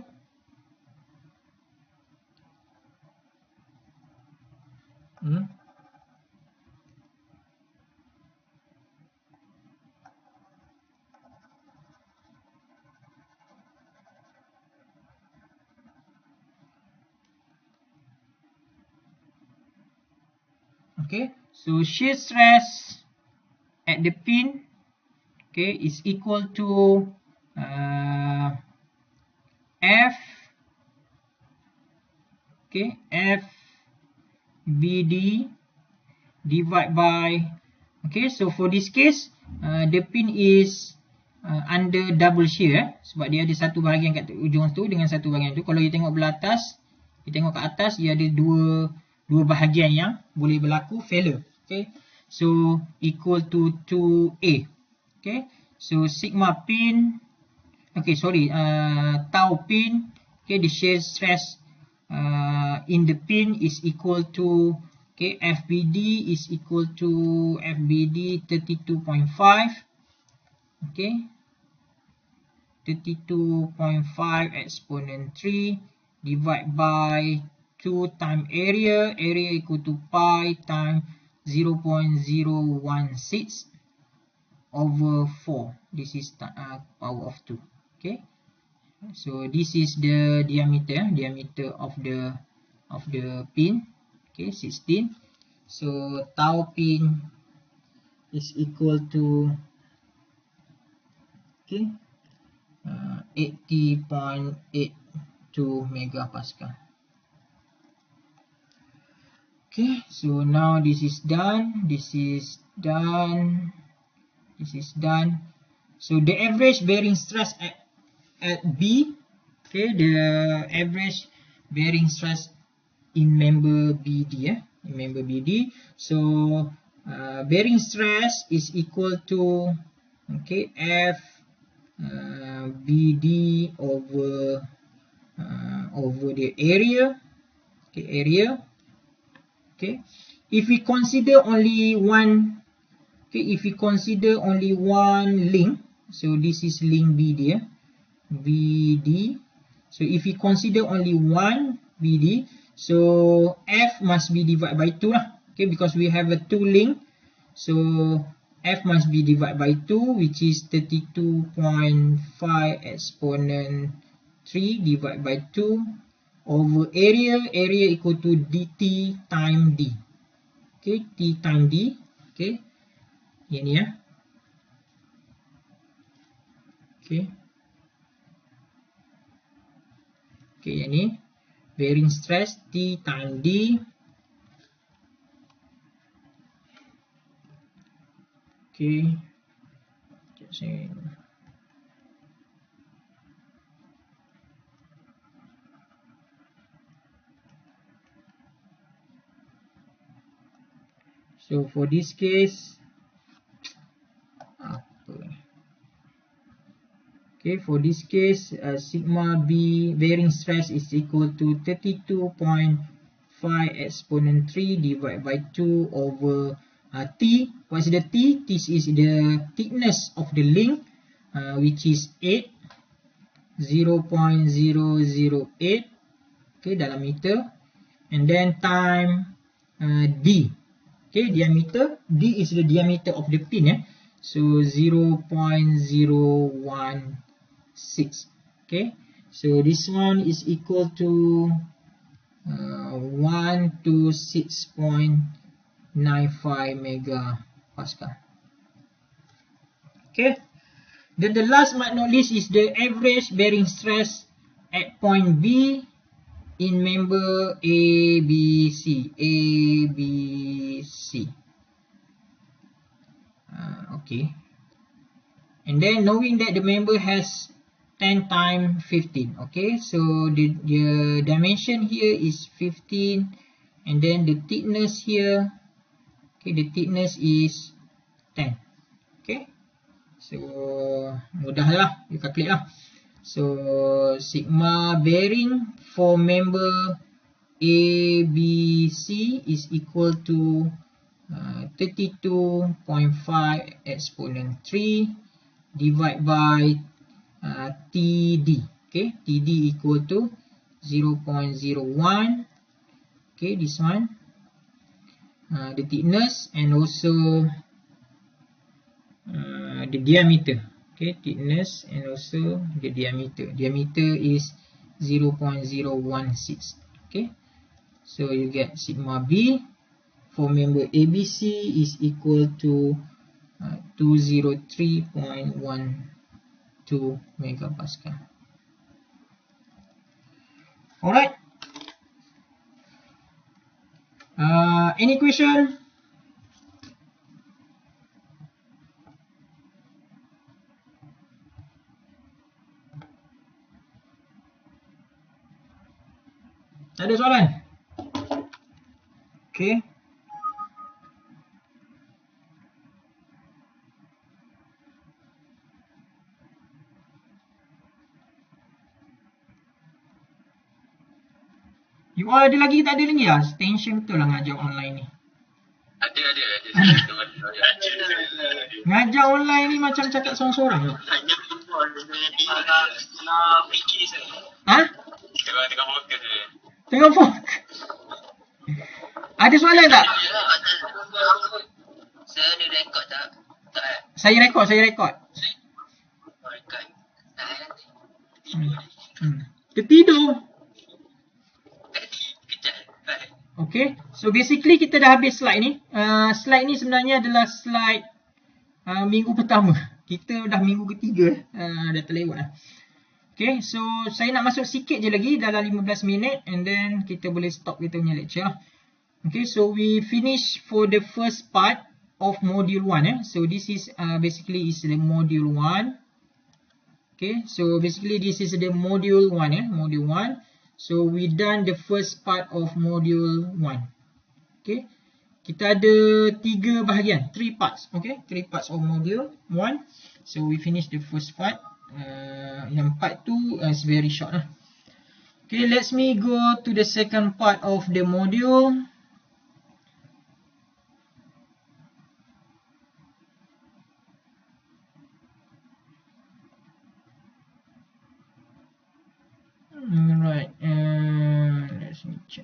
Okay, so shear stress at the pin, okay, is equal to F, okay, FBD divided by, okay, so for this case the pin is under double shear sebab dia ada satu bahagian kat ujung tu dengan satu bahagian tu. Kalau you tengok belah atas, you tengok kat atas, dia ada dua bahagian yang boleh berlaku failure. Okay, so equal to 2A. Okay, so sigma pin, okay, sorry, tau pin, okay, the shear stress in the pin is equal to, okay, FBD is equal to FBD 32.5, okay, 32.5 exponent 3 divided by 2 times area equal to pi times 0.016 over 4. This is power of 2. Okay, so this is the diameter of the pin. Okay, 16. So tau pin is equal to, okay, 80.82 megapascal. Okay, so now this is done, this is done. So the average bearing stress at B, Okay, the average bearing stress in member BD, in member BD. So bearing stress is equal to, okay, F BD over the area, okay, area. Okay, if we consider only one, okay, if we consider only one link, so this is link BD, BD. So if we consider only one BD, so F must be divided by 2 lah. Okay, because we have a 2 link, so F must be divided by 2, which is 32.5 exponent 3 divided by 2 over area equal to dt time d. Okay, t time d. Okay, ini ya. Okay. Okay, yang ni bearing stress T time D. Okay. So for this case, okay, for this case, sigma B bearing stress is equal to 32.5 exponent 3 divided by 2 over T. What is the T? This is the thickness of the link, which is 8, 0.008, okay, dalam meter, and then time D. Okay, diameter, D is the diameter of the pin, so 0.016. Okay, so this one is equal to 126.95 megapascal. Okay, then the last but not least is the average bearing stress at point B in member ABC. Okay, and then knowing that the member has 10 times 15. Okay, so the dimension here is 15, and then the thickness here, okay, the thickness is 10. Okay, so mudah lah, you calculate lah. So sigma bearing for member ABC is equal to 32.5 exponent 3 divided by TD. Okay, TD equal to 0.01. Okay, this one, the thickness, and also the diameter. Okay, thickness and also the diameter. Diameter is 0.016. Okay, so you get sigma B for member ABC is equal to 203.12 megapascal. Alright. Any question? Ada soalan? Okay. You all ada lagi, tak ada lagi lah? Tension betul lah ngajar online ni. Ada. Ngajar online ni macam cakap seorang-seorang. Nak fikir saya. Ha? Tengah fokus je. Tengok fokus. Ada soalan tak? Saya ada rekod tak? Tak. Saya rekod. Rekod. Tertidur. Okay, so basically kita dah habis slide ni. Slide ni sebenarnya adalah slide minggu pertama. Kita dah minggu ketiga, dah terlewat lah. Okay, so saya nak masuk sikit je lagi dalam 15 minit, and then kita boleh stop kita punya lecture lah. Okay, so we finish for the first part of module 1. So this is basically is the module 1. Okay, so basically this is the module 1, module 1. So we done the first part of module 1. Okay, kita ada 3 bahagian, 3 parts. Okay, 3 parts of module 1. So we finish the first part. Yang part 2 is very short. Okay, let me go to the second part of the module. Right, let me check.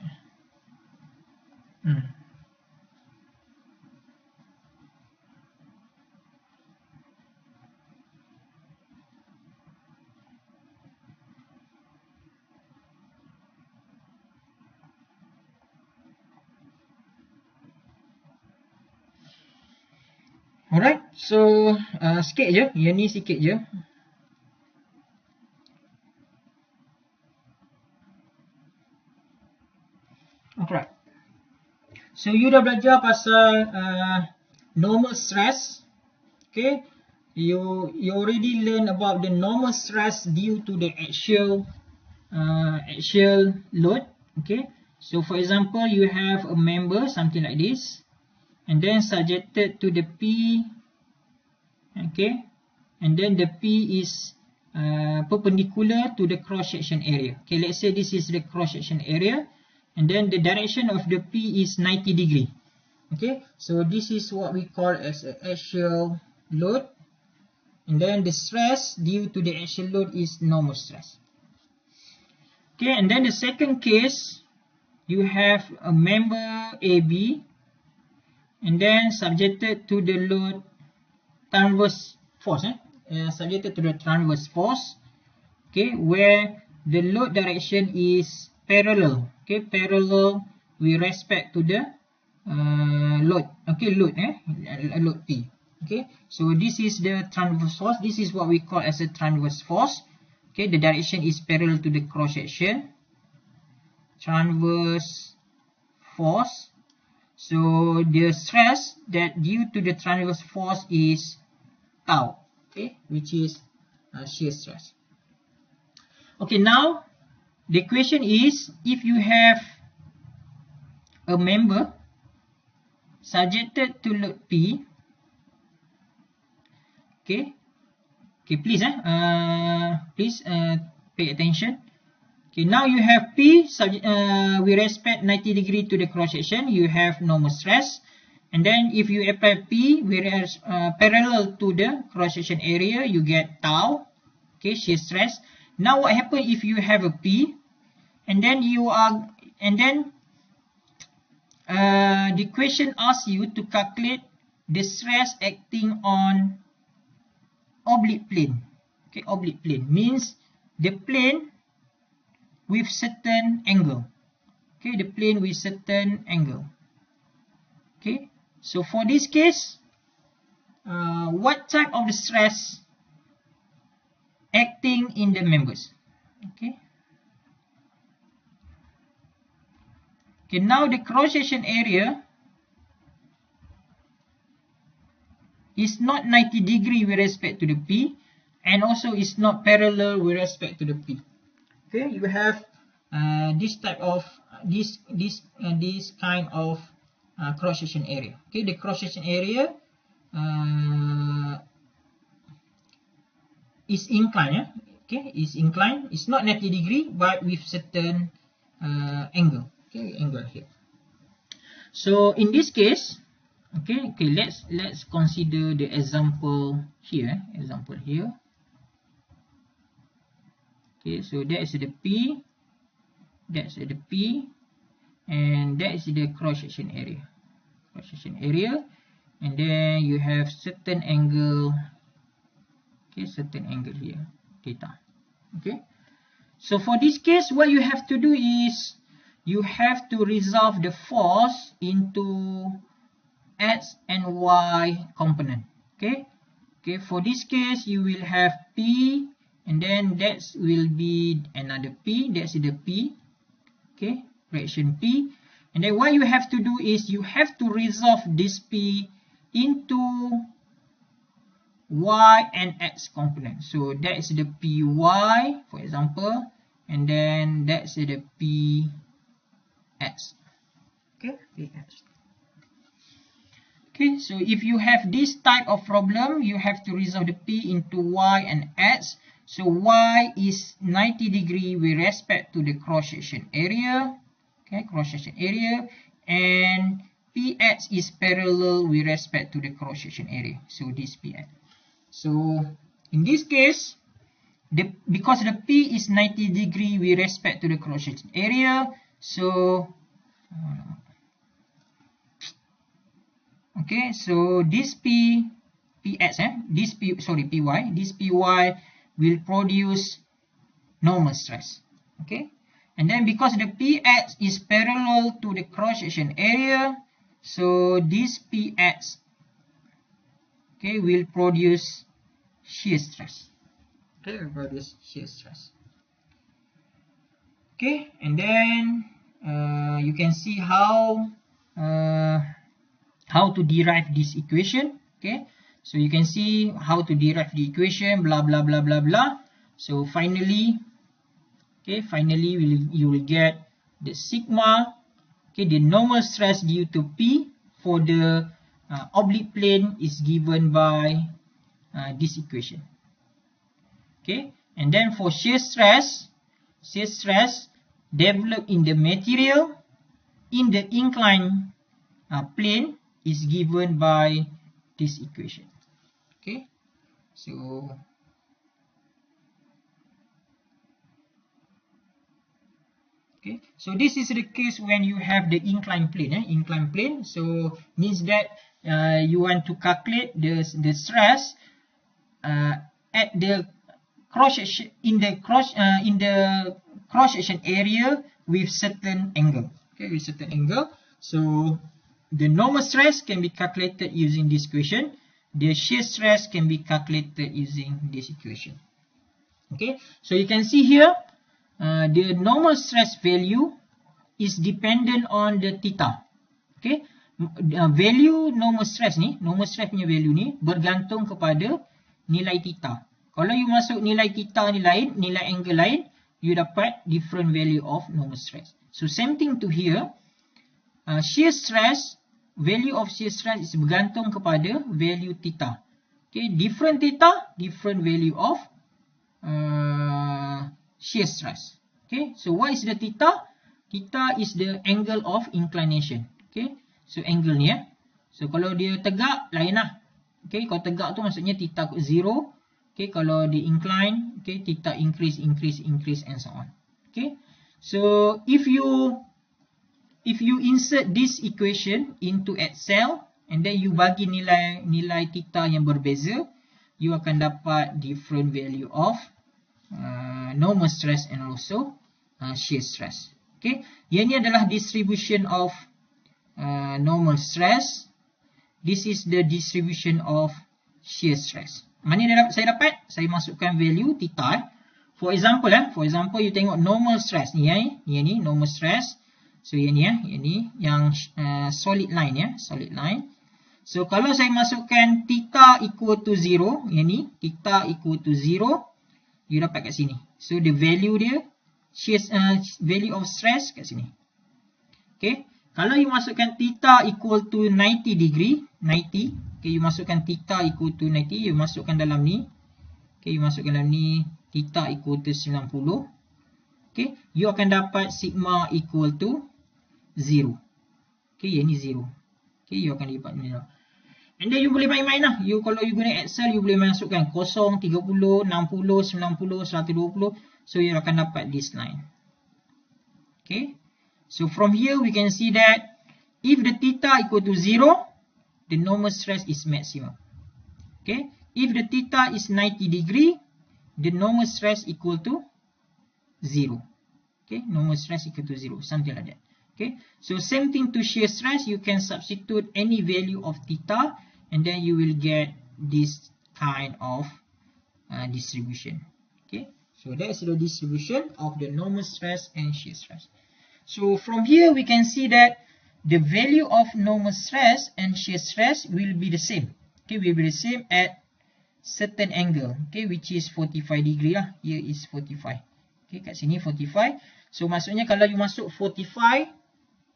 Alright, so sikit je, yang ni sikit je. Alright, so you dah belajar pasal normal stress. Okay, you already learn about the normal stress due to the axial load. Okay, so for example, you have a member something like this, and then subjected to the P. Okay, and then the P is perpendicular to the cross section area. Okay, let's say this is the cross section area, and then the direction of the P is 90 degree. Okay, so this is what we call as an axial load, and then the stress due to the axial load is normal stress. Okay, and then the second case, you have a member AB, and then subjected to the load transverse force, subjected to the transverse force. Okay, where the load direction is parallel. Okay, parallel with respect to the load. Okay, load P. Okay, so this is the transverse force. This is what we call as a transverse force. Okay, the direction is parallel to the cross section. Transverse force. So the stress that due to the transverse force is tau. Okay, which is shear stress. Okay, now the question is, if you have a member subjected to load P. Okay, please pay attention. Okay, now you have P with respect 90 degree to the cross section, you have normal stress. And then if you apply P whereas parallel to the cross section area, you get tau. Okay, shear stress. Now what happens if you have a P, and then the question asks you to calculate the stress acting on oblique plane. Okay, oblique plane means the plane with certain angle. Okay, the plane with certain angle. Okay, so for this case, what type of the stress acting in the members? Okay. Okay, now the cross section area is not 90 degree with respect to the P, and also is not parallel with respect to the P. Okay, you have this type of this kind of cross section area. Okay, the cross section area is inclined. Okay, is inclined. It's not 90 degree, but with certain angle. Okay, angle here. So in this case, okay, let's consider the example here. Okay, so that is the P, and that is the cross section area. And then you have certain angle. Okay, certain angle here, theta. Okay, so for this case, what you have to do is you have to resolve the force into x and y component. Okay, for this case, you will have P, and then that will be another P. That's the P. Okay, fraction P. And then what you have to do is you have to resolve this P into y and x component. So that is the py, for example, and then that's the px. Okay, px. Okay, so if you have this type of problem, you have to resolve the p into y and x. So y is 90 degree with respect to the cross section area. Okay, cross section area, and px is parallel with respect to the cross section area. So this px. So in this case, because the p is 90 degree with respect to the cross section area, so okay, so this px, this py will produce normal stress. Okay, and then because the px is parallel to the cross section area, so this px, okay, will produce shear stress. Okay, will produce shear stress. Okay, and then you can see how to derive this equation. Okay, so you can see how to derive the equation, blah blah blah blah blah. So finally, okay, you will get the sigma, okay, the normal stress due to P for the oblique plane is given by this equation. Okay, and then for shear stress developed in the material in the inclined plane is given by this equation. Okay, so this is the case when you have the inclined plane. So means that you want to calculate the stress at the cross section in the cross section area with certain angle. Okay, with certain angle. So the normal stress can be calculated using this equation. The shear stress can be calculated using this equation. Okay, so you can see here the normal stress value is dependent on the theta. Okay, value normal stress punya value ni bergantung kepada nilai theta. Kalau you masuk nilai theta ni lain, nilai angle lain, you dapat different value of normal stress. So same thing to here. Shear stress, value of shear stress is bergantung kepada value theta. Okay, different theta, different value of shear stress. Okay, so what is the theta? Theta is the angle of inclination. Okay, so angle ni So kalau dia tegak, lain lah. Okay, kalau tegak tu maksudnya theta 0. Okay, kalau di incline, okay, theta increase and so on. Okay, so if you insert this equation into Excel and then you bagi nilai theta yang berbeza, you akan dapat different value of normal stress and also shear stress. Okay, yang ni adalah distribution of normal stress. This is the distribution of shear stress. Mana saya dapat? Saya masukkan value theta. For example, you tengok normal stress ni, ni normal stress. So yang ni yang solid line solid line. So kalau saya masukkan theta equal to 0, yang ni theta equal to 0, you dapat kat sini. So the value dia value of stress kat sini. Okay, kalau you masukkan theta equal to 90 degree, 90, okay, you masukkan theta equal to 90, you masukkan dalam ni. Okay, you masukkan dalam ni theta equal to 90. Okay, you akan dapat sigma equal to 0. Okay, yang ni 0. Okay, you akan dapat ni. And then you boleh main-main lah. Kalau you guna Excel, you boleh masukkan 0, 30, 60, 90, 120. So you akan dapat this line. Okay, so from here we can see that if the theta equal to 0, the normal stress is maximum. Okay, if the theta is 90 degree, the normal stress equal to 0. Okay, normal stress equal to 0, something like that. Okay, so same thing to shear stress, you can substitute any value of theta and then you will get this kind of distribution. Okay, so that is the distribution of the normal stress and shear stress. So from here we can see that the value of normal stress and shear stress will be the same. Okay, will be the same at certain angle, okay, which is 45 degree lah. Here is 45. Okay, kat sini 45. So maksudnya kalau you masuk 45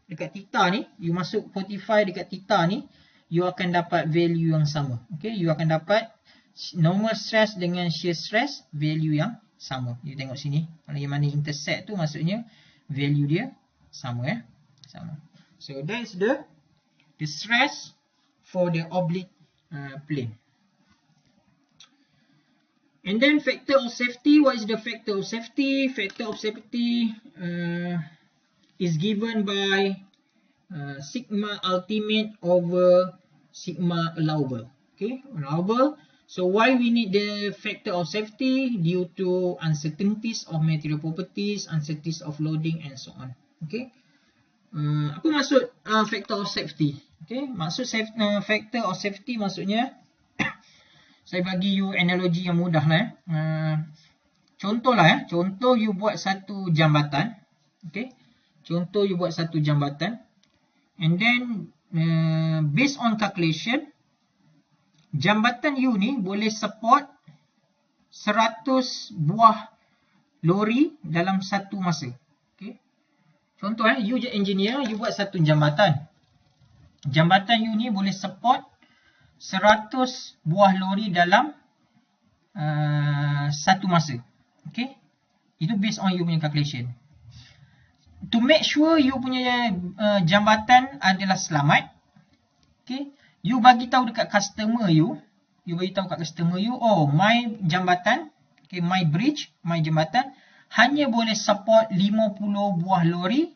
dekat theta ni, you masuk 45 dekat theta ni, you akan dapat value yang sama. Okay, you akan dapat normal stress dengan shear stress value yang sama. You tengok sini, kalau yang mana intersect tu maksudnya value dia sama, sama. So that is the stress for the oblique plane. And then factor of safety. What is the factor of safety? Factor of safety is given by sigma ultimate over sigma allowable. Okay, allowable. So why we need the factor of safety? Due to uncertainties of material properties, uncertainties of loading and so on. Okay. Apa maksud factor of safety? Okay, maksud factor of safety maksudnya saya bagi you analogi yang mudah lah. Contohlah, contoh you buat satu jambatan. Okay, contoh you buat satu jambatan, and then based on calculation, jambatan you ni boleh support 100 buah lori dalam satu masa. Okay, contoh you je engineer, you buat satu jambatan. Jambatan you ni boleh support 100 buah lori dalam satu masa. Okay, itu based on you punya calculation. To make sure you punya jambatan adalah selamat, okay, you bagi tahu dekat customer you, bagi tahu kat customer you, oh my jambatan, okay, my bridge, my jambatan hanya boleh support 50 buah lori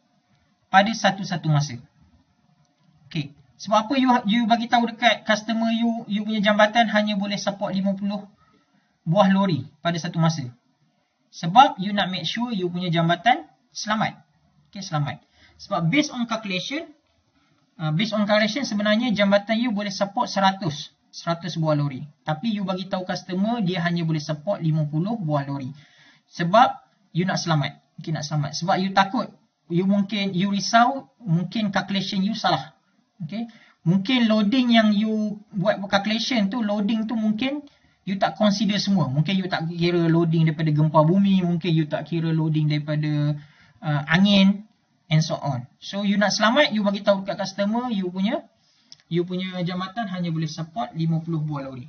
pada satu-satu masa. Okay, sebab apa you bagi tahu dekat customer you punya jambatan hanya boleh support 50 buah lori pada satu masa? Sebab you nak make sure you punya jambatan selamat. Okay, selamat. Sebab based on calculation sebenarnya jambatan you boleh support 100 buah lori. Tapi you bagi tahu customer dia hanya boleh support 50 buah lori. Sebab you nak selamat. Okay, nak selamat. Sebab you takut, you risau mungkin calculation you salah. Okay, mungkin loading yang you buat calculation tu, loading tu mungkin you tak consider semua. Mungkin you tak kira loading daripada gempa bumi, mungkin you tak kira loading daripada angin and so on. So you nak selamat, you bagi tahu dekat customer you punya jambatan hanya boleh support 50 buah lori.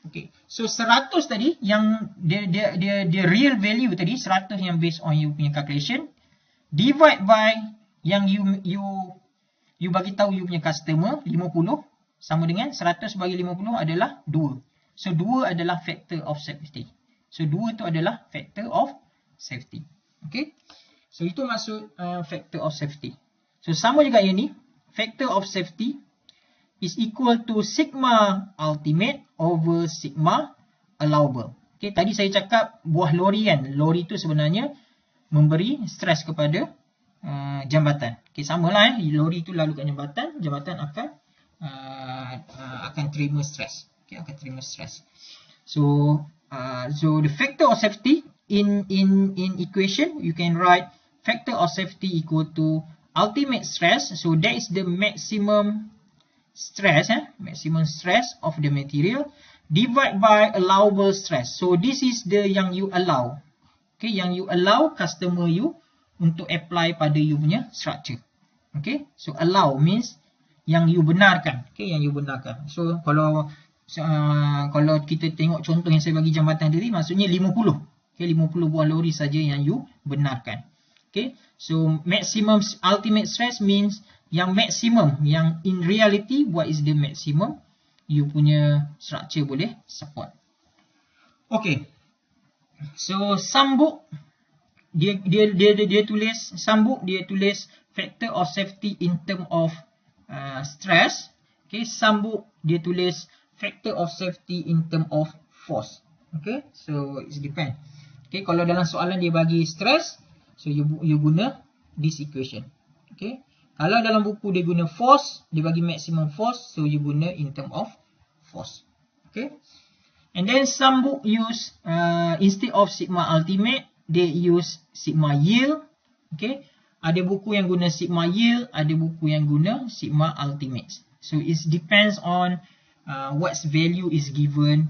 Okay, so 100 tadi yang dia real value tadi, 100 yang based on you punya calculation, divide by yang you bagi tahu you punya customer 50, sama dengan 100 bagi 50 adalah 2. So 2 adalah factor of safety. So 2 tu adalah factor of safety. Okay, so itu maksud factor of safety. So sama juga yang ni, factor of safety is equal to sigma ultimate over sigma allowable. Okay, tadi saya cakap buah lori kan, lori tu sebenarnya memberi stres kepada jambatan. Okay, samalah lori tu lalu kat jambatan akan terima stres. Okay, akan terima stres. So the factor of safety in equation you can write factor of safety equal to ultimate stress. So that is the maximum stress, maximum stress of the material divided by allowable stress. So this is the yang you allow. Okay, yang you allow customer you untuk apply pada you punya structure. Okay, so allow means yang you benarkan. Okay, yang you benarkan. So kalau kita tengok contoh yang saya bagi jambatan tadi, maksudnya 50. Okay, 50 buah lori saja yang you benarkan. Okay, so maximum ultimate stress means yang maximum, yang in reality what is the maximum you punya structure boleh support. Okay, so some book dia tulis, some book dia tulis factor of safety in term of stress. Okay, some book dia tulis factor of safety in term of force. Okay, so it depends. Okay, kalau dalam soalan dia bagi stress, so you guna this equation. Okay, kalau dalam buku dia guna force, dia bagi maximum force, so you guna in term of force. Okay, and then some book use instead of sigma ultimate, they use sigma yield. Okay, ada buku yang guna sigma yield, ada buku yang guna sigma ultimate. So it depends on what's value is given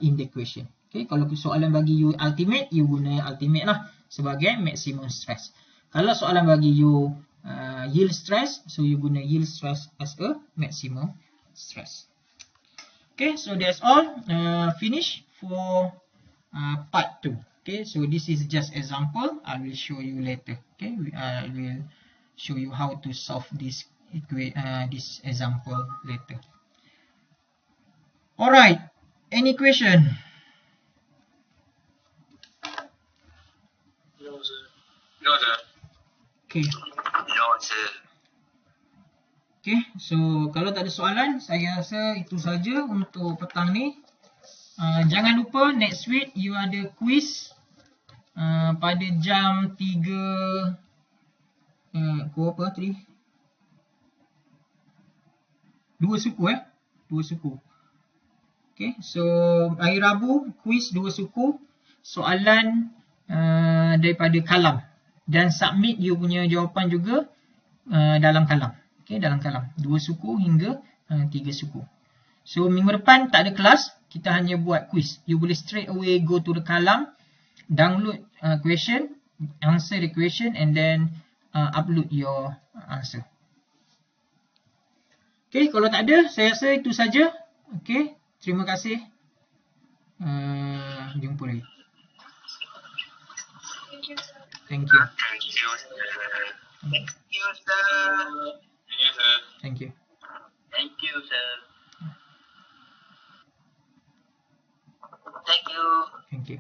in the equation. Okay, kalau soalan bagi you ultimate, you guna ultimate lah sebagai maximum stress. Kalau soalan bagi you yield stress, so you guna yield stress as a maximum stress. Okay, so that's all. Finish for part 2. Okay, so this is just example. I will show you later. Okay, I will show you how to solve this example later. Alright, any question? No, sir. No, sir. Okay. No, sir. Okay, so kalau tak ada soalan, saya rasa itu saja untuk petang ni. Jangan lupa next week you ada quiz pada jam 3 2 suku 2 suku. Okay, so hari Rabu quiz 2 suku, soalan daripada kalam, dan submit you punya jawapan juga dalam kalam. Okay, dalam kalam 2 suku hingga 3 suku. So minggu depan tak ada kelas, kita hanya buat quiz. You boleh straight away go to the kalam, download question, answer the question, and then upload your answer. Okay, kalau tak ada, saya rasa itu saja. Okay, terima kasih. Jumpa lagi. Thank you, sir. Thank you. Thank you, sir. Thank you, sir. Thank you, sir. Thank you. Thank you, sir. Thank you. Thank you.